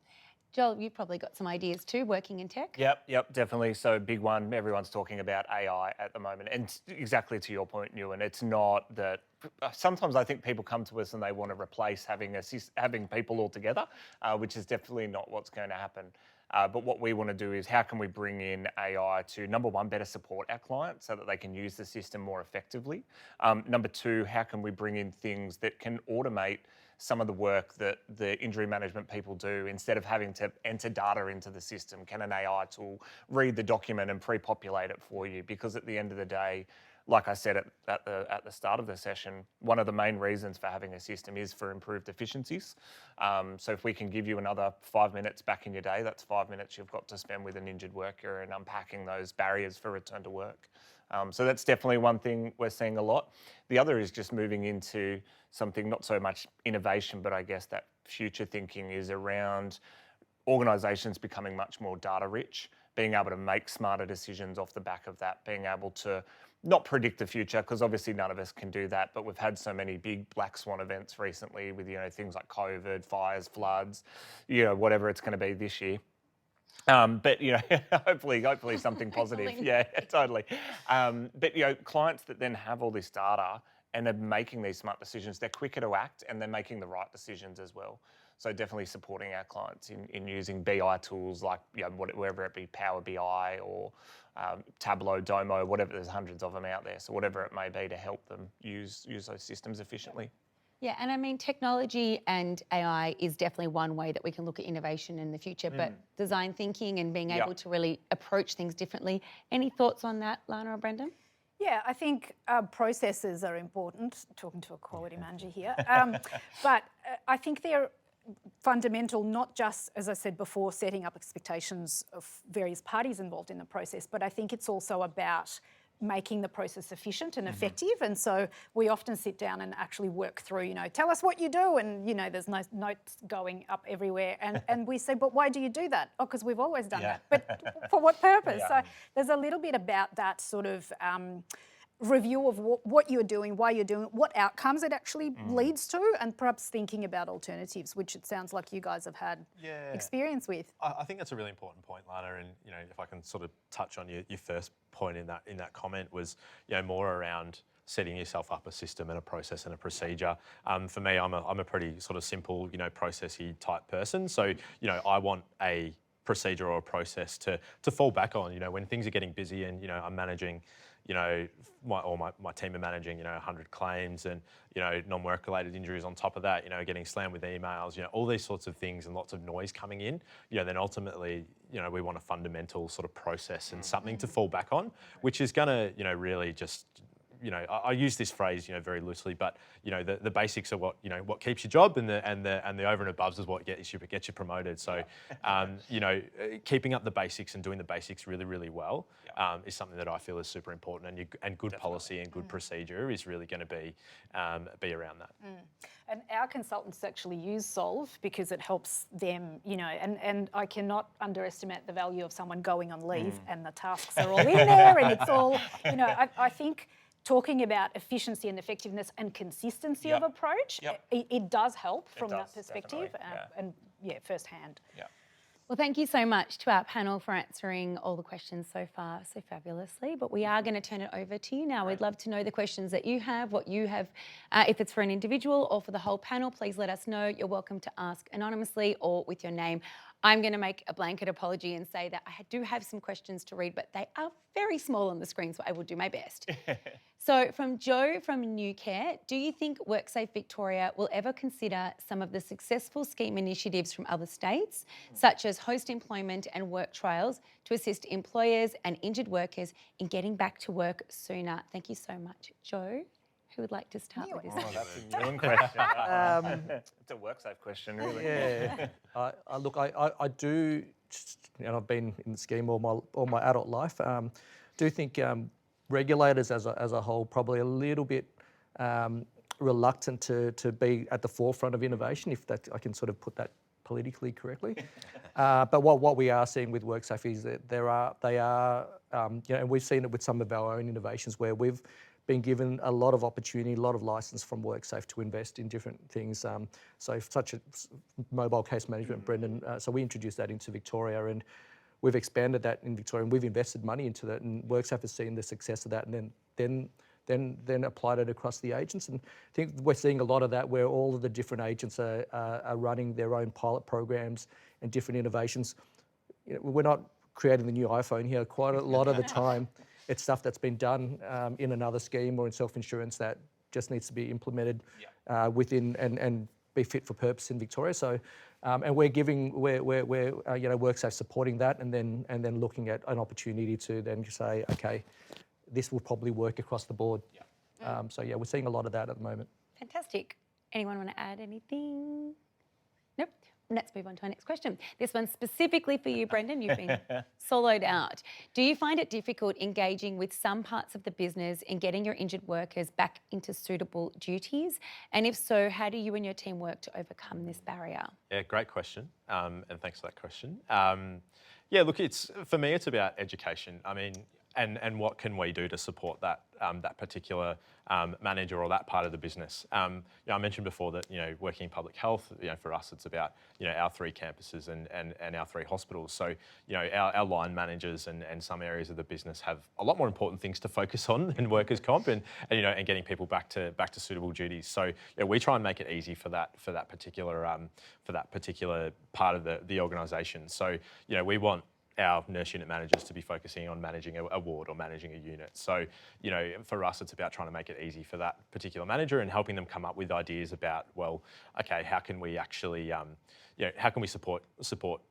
Joel, you've probably got some ideas too, working in tech. Yep, definitely. So big one, everyone's talking about AI at the moment. And exactly to your point, Ewan, it's not that, sometimes I think people come to us and they want to replace having people altogether, which is definitely not what's going to happen. But what we want to do is how can we bring in AI to, number one, better support our clients so that they can use the system more effectively. Number two, how can we bring in things that can automate some of the work that the injury management people do instead of having to enter data into the system? Can an AI tool read the document and pre-populate it for you? Because at the end of the day, like I said at the start of the session, one of the main reasons for having a system is for improved efficiencies. So if we can give you another 5 minutes back in your day, that's 5 minutes you've got to spend with an injured worker and unpacking those barriers for return to work. So that's definitely one thing we're seeing a lot. The other is just moving into something not so much innovation, but I guess that future thinking is around organisations becoming much more data rich, being able to make smarter decisions off the back of that, being able to not predict the future, because obviously none of us can do that, but we've had so many big black swan events recently with, things like COVID, fires, floods, whatever it's going to be this year. But hopefully something positive. Yeah, totally. But clients that then have all this data and are making these smart decisions, they're quicker to act and they're making the right decisions as well. So definitely supporting our clients in using BI tools like whether it be Power BI or Tableau, Domo, whatever. There's hundreds of them out there. So whatever it may be to help them use those systems efficiently. Yeah, and I mean, technology and AI is definitely one way that we can look at innovation in the future, but design thinking and being able to really approach things differently. Any thoughts on that, Lana or Brendan? Yeah, I think processes are important, talking to a quality manager here, but I think they're fundamental, not just, as I said before, setting up expectations of various parties involved in the process, but I think it's also about making the process efficient and effective. And so we often sit down and actually work through, tell us what you do. And, there's notes going up everywhere. And we say, but why do you do that? Oh, because we've always done that. But for what purpose? So there's a little bit about that sort of review of what you're doing, why you're doing it, what outcomes it actually leads to, and perhaps thinking about alternatives, which it sounds like you guys have had experience with. I think that's a really important point, Lana, and if I can sort of touch on your first point in that comment was more around setting yourself up a system and a process and a procedure. For me, I'm a pretty sort of simple processy type person, so I want a procedure or a process to fall back on when things are getting busy and I'm managing my team are managing 100 claims and non-work related injuries on top of that, getting slammed with emails, all these sorts of things and lots of noise coming in, then ultimately we want a fundamental sort of process and something to fall back on, which is going to really just I use this phrase very loosely, but the basics are what what keeps your job, and the over and above is what gets you promoted. So keeping up the basics and doing the basics really, really well is something that I feel is super important, and good policy and good procedure is really going to be around that. And our consultants actually use Solve because it helps them, and I cannot underestimate the value of someone going on leave and the tasks are all in there and it's all, I think talking about efficiency and effectiveness and consistency of approach, it does help from that perspective and firsthand. Yeah. Well, thank you so much to our panel for answering all the questions so far so fabulously. But we are going to turn it over to you now. We'd love to know the questions that you have, what you have. If it's for an individual or for the whole panel, please let us know. You're welcome to ask anonymously or with your name. I'm going to make a blanket apology and say that I do have some questions to read, but they are very small on the screen, so I will do my best. So from Joe from Newcare, do you think WorkSafe Victoria will ever consider some of the successful scheme initiatives from other states, such as host employment and work trials, to assist employers and injured workers in getting back to work sooner? Thank you so much. Joe, who would like to start with this? Oh, that's a Ewan question. It's a WorkSafe question, really. Yeah. I do, and I've been in the scheme all my adult life. Do think regulators as a whole probably a little bit reluctant to be at the forefront of innovation, if that I can sort of put that politically correctly. But what we are seeing with WorkSafe is that they are, and we've seen it with some of our own innovations where we've been given a lot of opportunity, a lot of license from WorkSafe to invest in different things. So such as mobile case management, Brendan. So we introduced that into Victoria, and we've expanded that in Victoria, and we've invested money into that, and WorkSafe has seen the success of that, and then applied it across the agents. And I think we're seeing a lot of that where all of the different agents are running their own pilot programs and different innovations. We're not creating the new iPhone here. Quite a lot of the time, it's stuff that's been done in another scheme or in self-insurance that just needs to be implemented within and be fit for purpose in Victoria. So, and we're WorkSafe supporting that, and then looking at an opportunity to then say, okay, this will probably work across the board. So yeah, we're seeing a lot of that at the moment. Fantastic. Anyone want to add anything? Nope. Let's move on to our next question. This one's specifically for you, Brendan. You've been soloed out. Do you find it difficult engaging with some parts of the business in getting your injured workers back into suitable duties? And if so, how do you and your team work to overcome this barrier? Yeah, great question, and thanks for that question. Yeah, look, for me, it's about education. I mean, and what can we do to support that that particular manager or that part of the business? I mentioned before that working in public health, for us it's about our 3 campuses and our 3 hospitals. So our line managers and some areas of the business have a lot more important things to focus on than workers' comp and getting people back to suitable duties. So we try and make it easy for that particular part of the organisation. So we want our nurse unit managers to be focusing on managing a ward or managing a unit. So, for us, it's about trying to make it easy for that particular manager and helping them come up with ideas about, well, okay, how can we actually, how can we support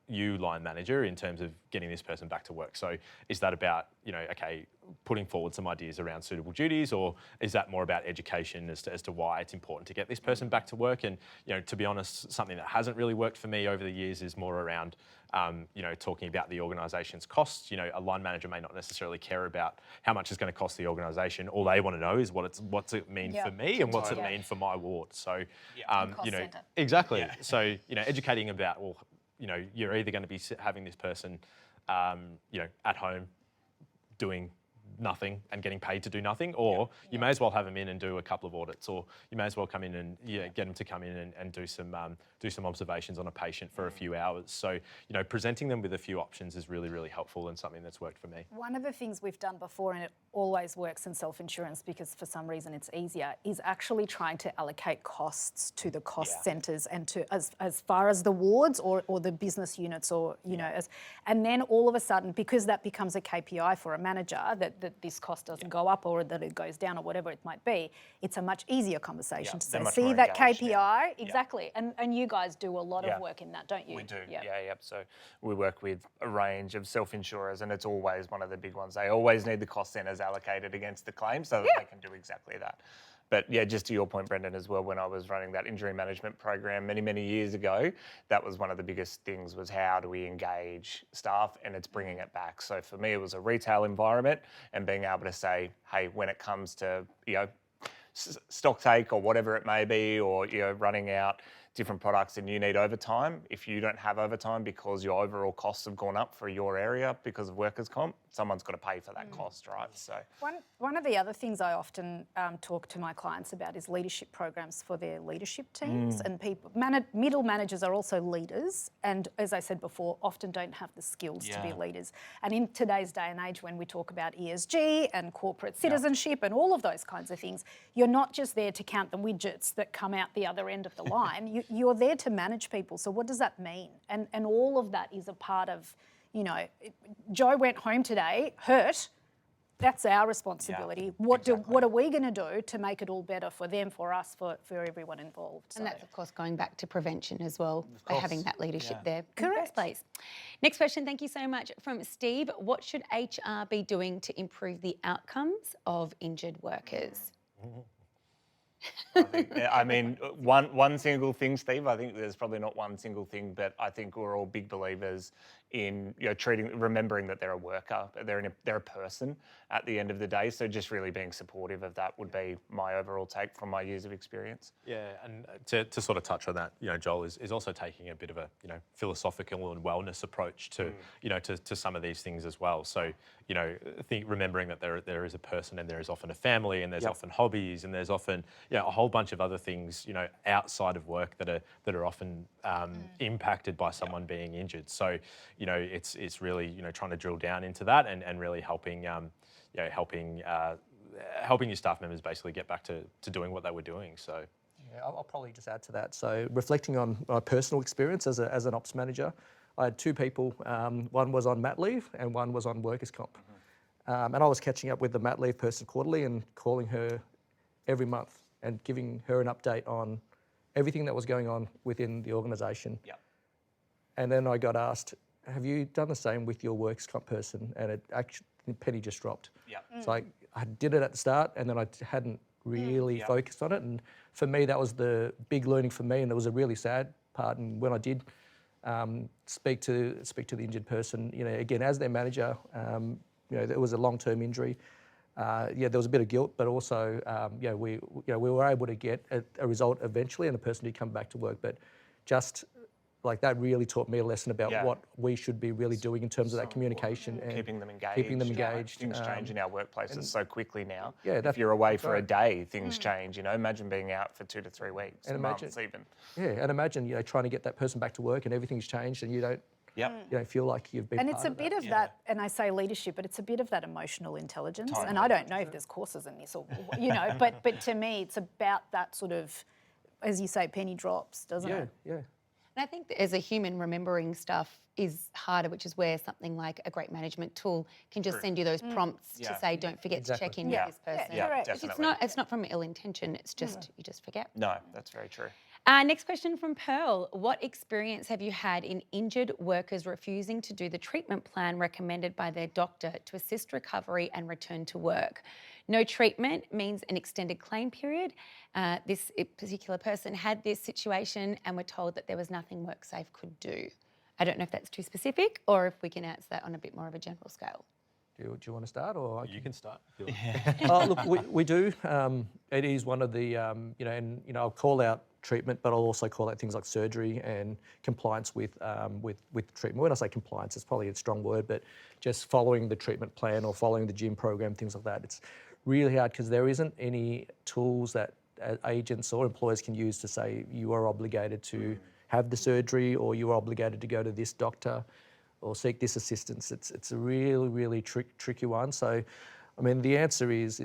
you, line manager, in terms of getting this person back to work? So is that about, okay, putting forward some ideas around suitable duties, or is that more about education as to why it's important to get this person back to work? And, to be honest, something that hasn't really worked for me over the years is more around, talking about the organisation's costs. A line manager may not necessarily care about how much it's going to cost the organisation. All they want to know is what's it mean for me and what's it mean for my ward. So, exactly. Yeah. So, educating about, well, you're either going to be having this person, at home doing nothing and getting paid to do nothing, or you may as well have them in and do a couple of audits, or you may as well come in and get them to come in and do some observations on a patient for a few hours. So presenting them with a few options is really, really helpful and something that's worked for me. One of the things we've done before, and it always works in self-insurance because for some reason it's easier, is actually trying to allocate costs to the cost centres and to as far as the wards or the business units, or and then all of a sudden, because that becomes a KPI for a manager, that this cost doesn't go up or that it goes down or whatever it might be, it's a much easier conversation to say, see that KPI, exactly. And you guys do a lot of work in that, don't you? We do, So we work with a range of self-insurers, and it's always one of the big ones. They always need the cost centres allocated against the claim so that they can do exactly that. But yeah, just to your point, Brendan, as well, when I was running that injury management program many, many years ago, that was one of the biggest things, was how do we engage staff, and it's bringing it back. So for me, it was a retail environment and being able to say, hey, when it comes to, stock take or whatever it may be, or, running out different products and you need overtime, if you don't have overtime because your overall costs have gone up for your area because of workers' comp, someone's got to pay for that cost, right? So one of the other things I often talk to my clients about is leadership programs for their leadership teams, and people. Middle managers are also leaders, and as I said before, often don't have the skills to be leaders. And in today's day and age, when we talk about ESG and corporate citizenship and all of those kinds of things, you're not just there to count the widgets that come out the other end of the line. You're there to manage people. So what does that mean? And all of that is a part of, Joe went home today hurt. That's our responsibility. What are we going to do to make it all better for them, for us, for everyone involved? And that's, of course, going back to prevention as well, by having that leadership there in the first place. Next question, thank you so much, from Steve. What should HR be doing to improve the outcomes of injured workers? I mean, one single thing, Steve, I think there's probably not one single thing, but I think we're all big believers in remembering that they're a worker, they're a person at the end of the day. So just really being supportive of that would be my overall take from my years of experience. Yeah, and to sort of touch on that, Joel is also taking a bit of a philosophical and wellness approach to to some of these things as well. So remembering that there is a person and there is often a family and there's often hobbies and there's often a whole bunch of other things outside of work that are often impacted by someone being injured. So it's really trying to drill down into that and really helping helping your staff members basically get back to doing what they were doing. So. Yeah, I'll probably just add to that. So reflecting on my personal experience as an ops manager, I had two people. One was on mat leave and one was on workers' comp. And I was catching up with the mat leave person quarterly and calling her every month and giving her an update on everything that was going on within the organisation. Yep. And then I got asked, have you done the same with your workers' comp person? And it actually, the penny just dropped. Yep. So I did it at the start and then I hadn't really focused on it. And for me, that was the big learning for me, and it was a really sad part. And when I did speak to the injured person, again, as their manager, there was a long-term injury. There was a bit of guilt, but also, we were able to get a result eventually, and the person did come back to work. But just like that really taught me a lesson about what we should be really doing in terms of that communication and keeping them engaged. Things change in our workplaces so quickly now. Yeah, if you're away for a day, things change. Imagine being out for 2 to 3 weeks, and months even. Yeah, and imagine trying to get that person back to work and everything's changed and you don't feel like you've been. And it's a bit of that, and I say leadership, but it's a bit of that emotional intelligence. Totally. And I don't know if there's courses in this, or but to me, it's about that sort of, as you say, penny drops, doesn't it? Yeah. And I think that as a human, remembering stuff is harder, which is where something like a great management tool can just send you those prompts to say, don't forget to check in with this person. Yeah, definitely. It's not from ill intention, it's just you just forget. No, that's very true. Next question from Pearl. What experience have you had in injured workers refusing to do the treatment plan recommended by their doctor to assist recovery and return to work? No treatment means an extended claim period. This particular person had this situation and were told that there was nothing WorkSafe could do. I don't know if that's too specific or if we can answer that on a bit more of a general scale. Do you want to start, or you can start? Look, we do. It is one of the I'll call out treatment, but I'll also call out things like surgery and compliance with treatment. When I say compliance, it's probably a strong word, but just following the treatment plan or following the gym program, things like that. It's really hard because there isn't any tools that agents or employers can use to say you are obligated to have the surgery or you are obligated to go to this doctor or seek this assistance. It's a really, really tricky one. So, I mean, the answer is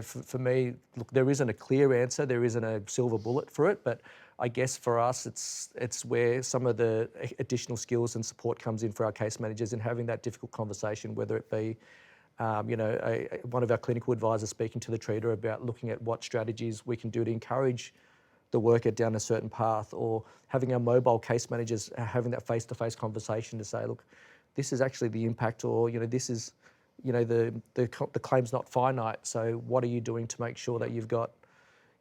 for me, look, there isn't a clear answer. There isn't a silver bullet for it. But I guess for us, it's where some of the additional skills and support comes in for our case managers in having that difficult conversation, whether it be, one of our clinical advisors speaking to the treater about looking at what strategies we can do to encourage the worker down a certain path, or having our mobile case managers having that face-to-face conversation to say, look, this is actually the impact, or this is, the claim's not finite. So what are you doing to make sure that you've got,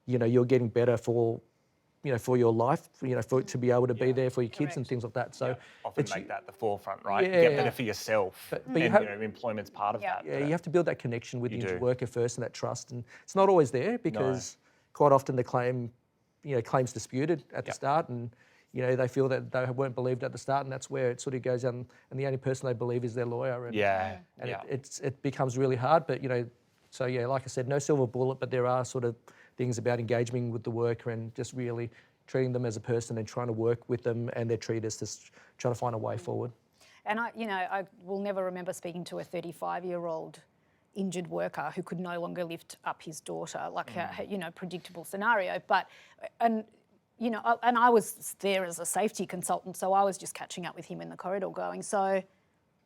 you're getting better for your life, to be able to be there for your kids and things like that. So often make that the forefront, right? You get better for yourself, but and employment's part of that. Yeah, you have to build that connection with the injured worker first and that trust, and it's not always there because quite often the claim's disputed at the start, and they feel that they weren't believed at the start, and that's where it sort of goes down, and the only person they believe is their lawyer. And, it becomes really hard, but so like I said, no silver bullet, but there are sort of things about engaging with the worker and just really treating them as a person and trying to work with them and their treaters to try to find a way forward. And I will never remember speaking to a 35-year-old injured worker who could no longer lift up his daughter, like a predictable scenario. But and I was there as a safety consultant, so I was just catching up with him in the corridor, going, so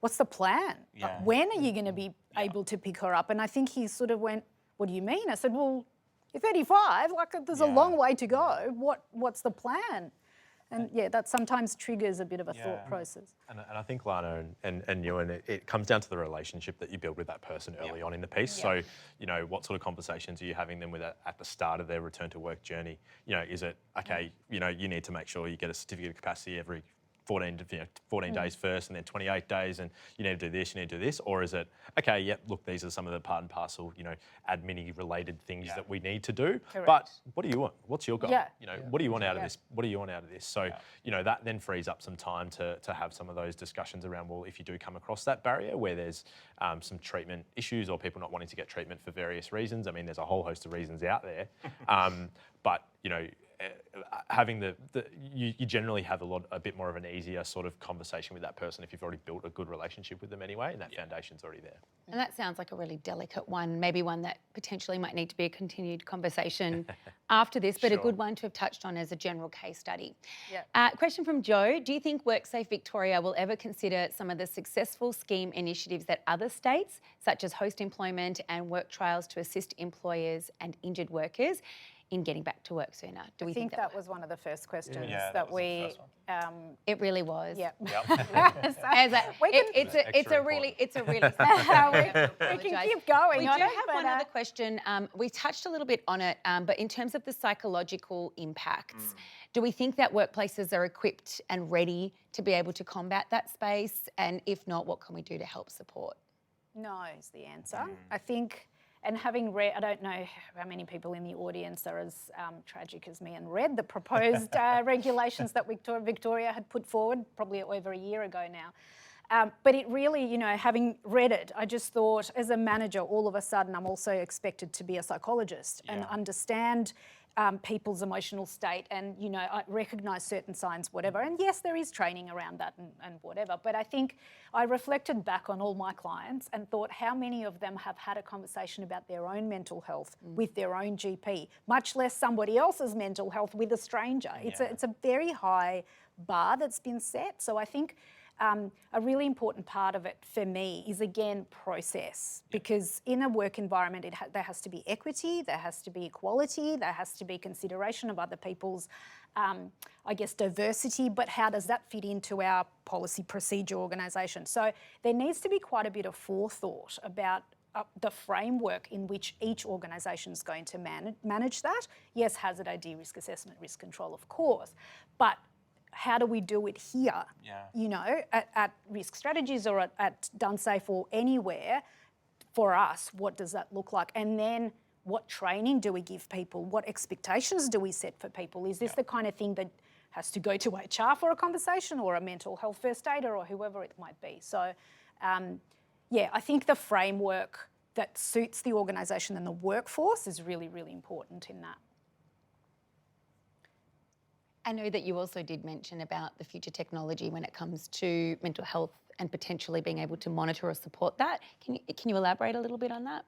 what's the plan? Yeah. Like, when are you going to be able to pick her up? And I think he sort of went, what do you mean? I said, well, you're 35, like there's a long way to go. What's the plan? And that sometimes triggers a bit of a thought process. And I think, Lana and you, and it comes down to the relationship that you build with that person early on in the piece. So, what sort of conversations are you having them with at the start of their return to work journey? Is it, okay, you need to make sure you get a certificate of capacity every 14 days first and then 28 days and you need to do this, you need to do this? Or is it, okay, yep, look, these are some of the part and parcel, admin related things that we need to do. Correct. But what do you want? What's your goal? Yeah. What do you want out of this? What do you want out of this? So, that then frees up some time to have some of those discussions around, well, if you do come across that barrier where there's some treatment issues or people not wanting to get treatment for various reasons. I mean, there's a whole host of reasons out there. But, having you generally have a bit more of an easier sort of conversation with that person if you've already built a good relationship with them anyway, and that foundation's already there. And that sounds like a really delicate one, maybe one that potentially might need to be a continued conversation after this, but a good one to have touched on as a general case study. Question from Joe. Do you think WorkSafe Victoria will ever consider some of the successful scheme initiatives that other states, such as host employment and work trials to assist employers and injured workers in getting back to work sooner? Do we think that was one of the first questions Yeah, that was the we. first one. It really was. Yeah. It's a really. we can keep going. We do on have it, but, one other question. We touched a little bit on it, but in terms of the psychological impacts, do we think that workplaces are equipped and ready to be able to combat that space? And if not, what can we do to help support? No is the answer. I think, and having read, I don't know how many people in the audience are as tragic as me and read the proposed regulations that Victoria had put forward probably over a year ago now. But it really, having read it, I just thought as a manager, all of a sudden I'm also expected to be a psychologist and understand people's emotional state and, I recognise certain signs, whatever. And yes, there is training around that and whatever. But I think I reflected back on all my clients and thought how many of them have had a conversation about their own mental health with their own GP, much less somebody else's mental health with a stranger. It's a very high bar that's been set. So I think a really important part of it for me is, again, process. Because in a work environment, there has to be equity, there has to be equality, there has to be consideration of other people's, diversity, but how does that fit into our policy procedure organisation? So there needs to be quite a bit of forethought about the framework in which each organisation is going to manage that. Yes, hazard ID, risk assessment, risk control, of course, but how do we do it here, at Risk Strategies or at DoneSafe or anywhere? For us, what does that look like? And then what training do we give people? What expectations do we set for people? Is this the kind of thing that has to go to HR for a conversation or a mental health first aider or whoever it might be? So, I think the framework that suits the organisation and the workforce is really, really important in that. I know that you also did mention about the future technology when it comes to mental health and potentially being able to monitor or support that. Can you elaborate a little bit on that?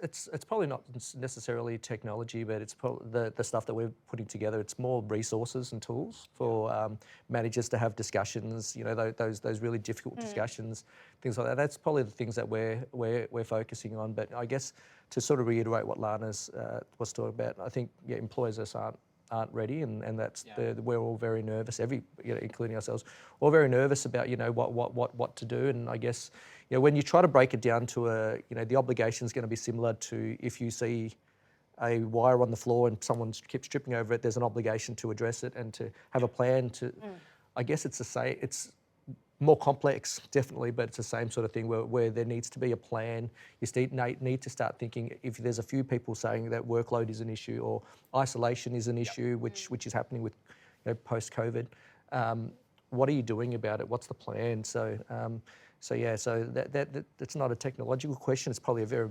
It's probably not necessarily technology, but it's probably the stuff that we're putting together. It's more resources and tools for managers to have discussions. Those really difficult discussions, things like that. That's probably the things that we're focusing on. But I guess to sort of reiterate what Lana's was talking about, I think employers aren't ready, and that's we're all very nervous. Including ourselves, all very nervous about what to do. And I guess when you try to break it down to the obligation is going to be similar to if you see a wire on the floor and someone keeps tripping over it. There's an obligation to address it and to have a plan to. I guess it's the same. It's more complex, definitely, but it's the same sort of thing where there needs to be a plan. You need to start thinking if there's a few people saying that workload is an issue or isolation is an issue, which is happening with post-COVID. What are you doing about it? What's the plan? So that's not a technological question. It's probably a very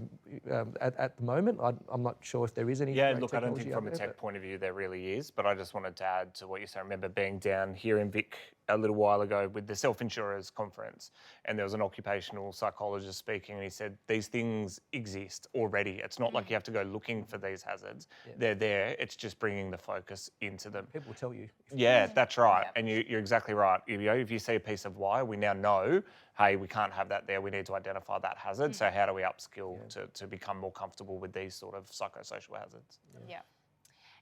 at the moment. I'm not sure if there is any. Yeah, look, I don't think from a tech point of view there really is, but I just wanted to add to what you said. I remember being down here in Vic a little while ago with the self-insurers conference, and there was an occupational psychologist speaking, and he said these things exist already. It's not like you have to go looking for these hazards. They're there. It's just bringing the focus into them. People will tell you. Yeah, that's right, and you're exactly right. If you see a piece of wire, we now know, hey, we can't have that there. We need to identify that hazard. So how do we upskill to become more comfortable with these sort of psychosocial hazards? Yeah.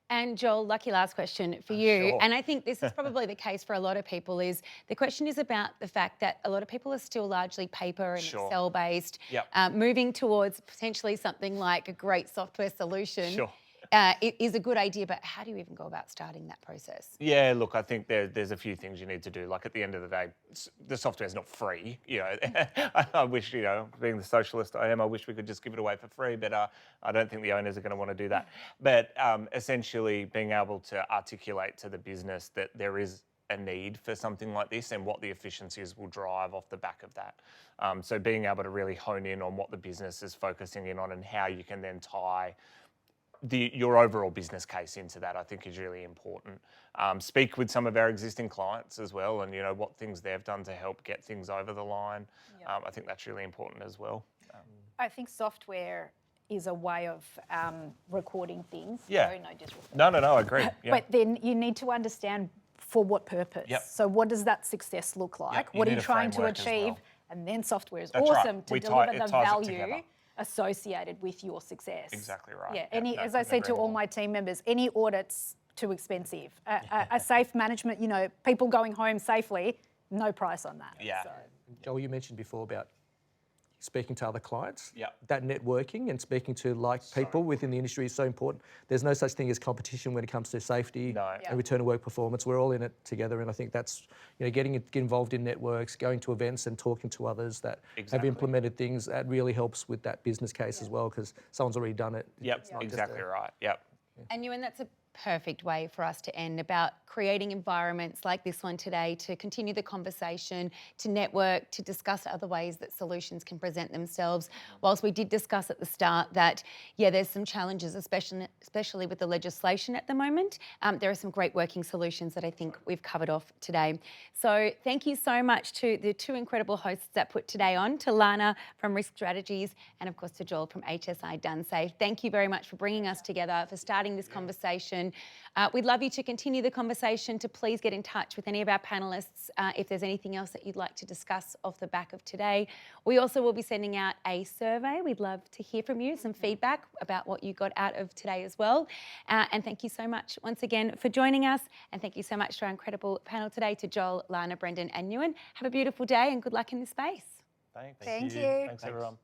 And Joel, lucky last question for you. Sure. And I think this is probably the case for a lot of people is the question is about the fact that a lot of people are still largely paper and Excel based, moving towards potentially something like a great software solution. Sure. it is a good idea, but how do you even go about starting that process? Yeah, look, I think there's a few things you need to do. Like at the end of the day, the software's not free. You know, I wish, you know, being the socialist I am, I wish we could just give it away for free, but I don't think the owners are going to want to do that. But essentially being able to articulate to the business that there is a need for something like this and what the efficiencies will drive off the back of that. So being able to really hone in on what the business is focusing in on and how you can then tie your overall business case into that, I think is really important. Speak with some of our existing clients as well, and you know what things they've done to help get things over the line. I think that's really important as well. I think software is a way of recording things. Yeah. Sorry, no disrespect. No, I agree. Yeah. But then you need to understand for what purpose. Yep. So what does that success look like? Yep, you What are need you a trying to framework as achieve? well. And then software is That's right. awesome to It deliver the ties it value together. associated with your success. Exactly right. Yeah. Yep, Any, no, as I couldn't said agree to all more. my team members, any audit's too expensive. A safe management, you know, people going home safely, no price on that. Yeah. So. Joel, you mentioned before about speaking to other clients. Yep. That networking and speaking to like people within the industry is so important. There's no such thing as competition when it comes to safety No. Yeah. and return to work performance. We're all in it together, and I think that's, you know, get involved in networks, going to events and talking to others that have Exactly. implemented things. That really helps with that business case as well, because someone's already done it. Yep, It's not just exactly a- right. Yep. And Ewan, that's a perfect way for us to end, about creating environments like this one today to continue the conversation, to network, to discuss other ways that solutions can present themselves. Whilst we did discuss at the start that, yeah, there's some challenges, especially with the legislation at the moment, there are some great working solutions that I think we've covered off today. So thank you so much to the two incredible hosts that put today on, to Lana from Risk Strategies and of course to Joel from HSI DoneSafe. Thank you very much for bringing us together, for starting this conversation. We'd love you to continue the conversation, to please get in touch with any of our panellists if there's anything else that you'd like to discuss off the back of today. We also will be sending out a survey. We'd love to hear from you, some feedback about what you got out of today as well. And thank you so much once again for joining us. And thank you so much to our incredible panel today, to Joel, Lana, Brendan and Ewan. Have a beautiful day and good luck in this space. Thanks. Thank you. Thanks everyone.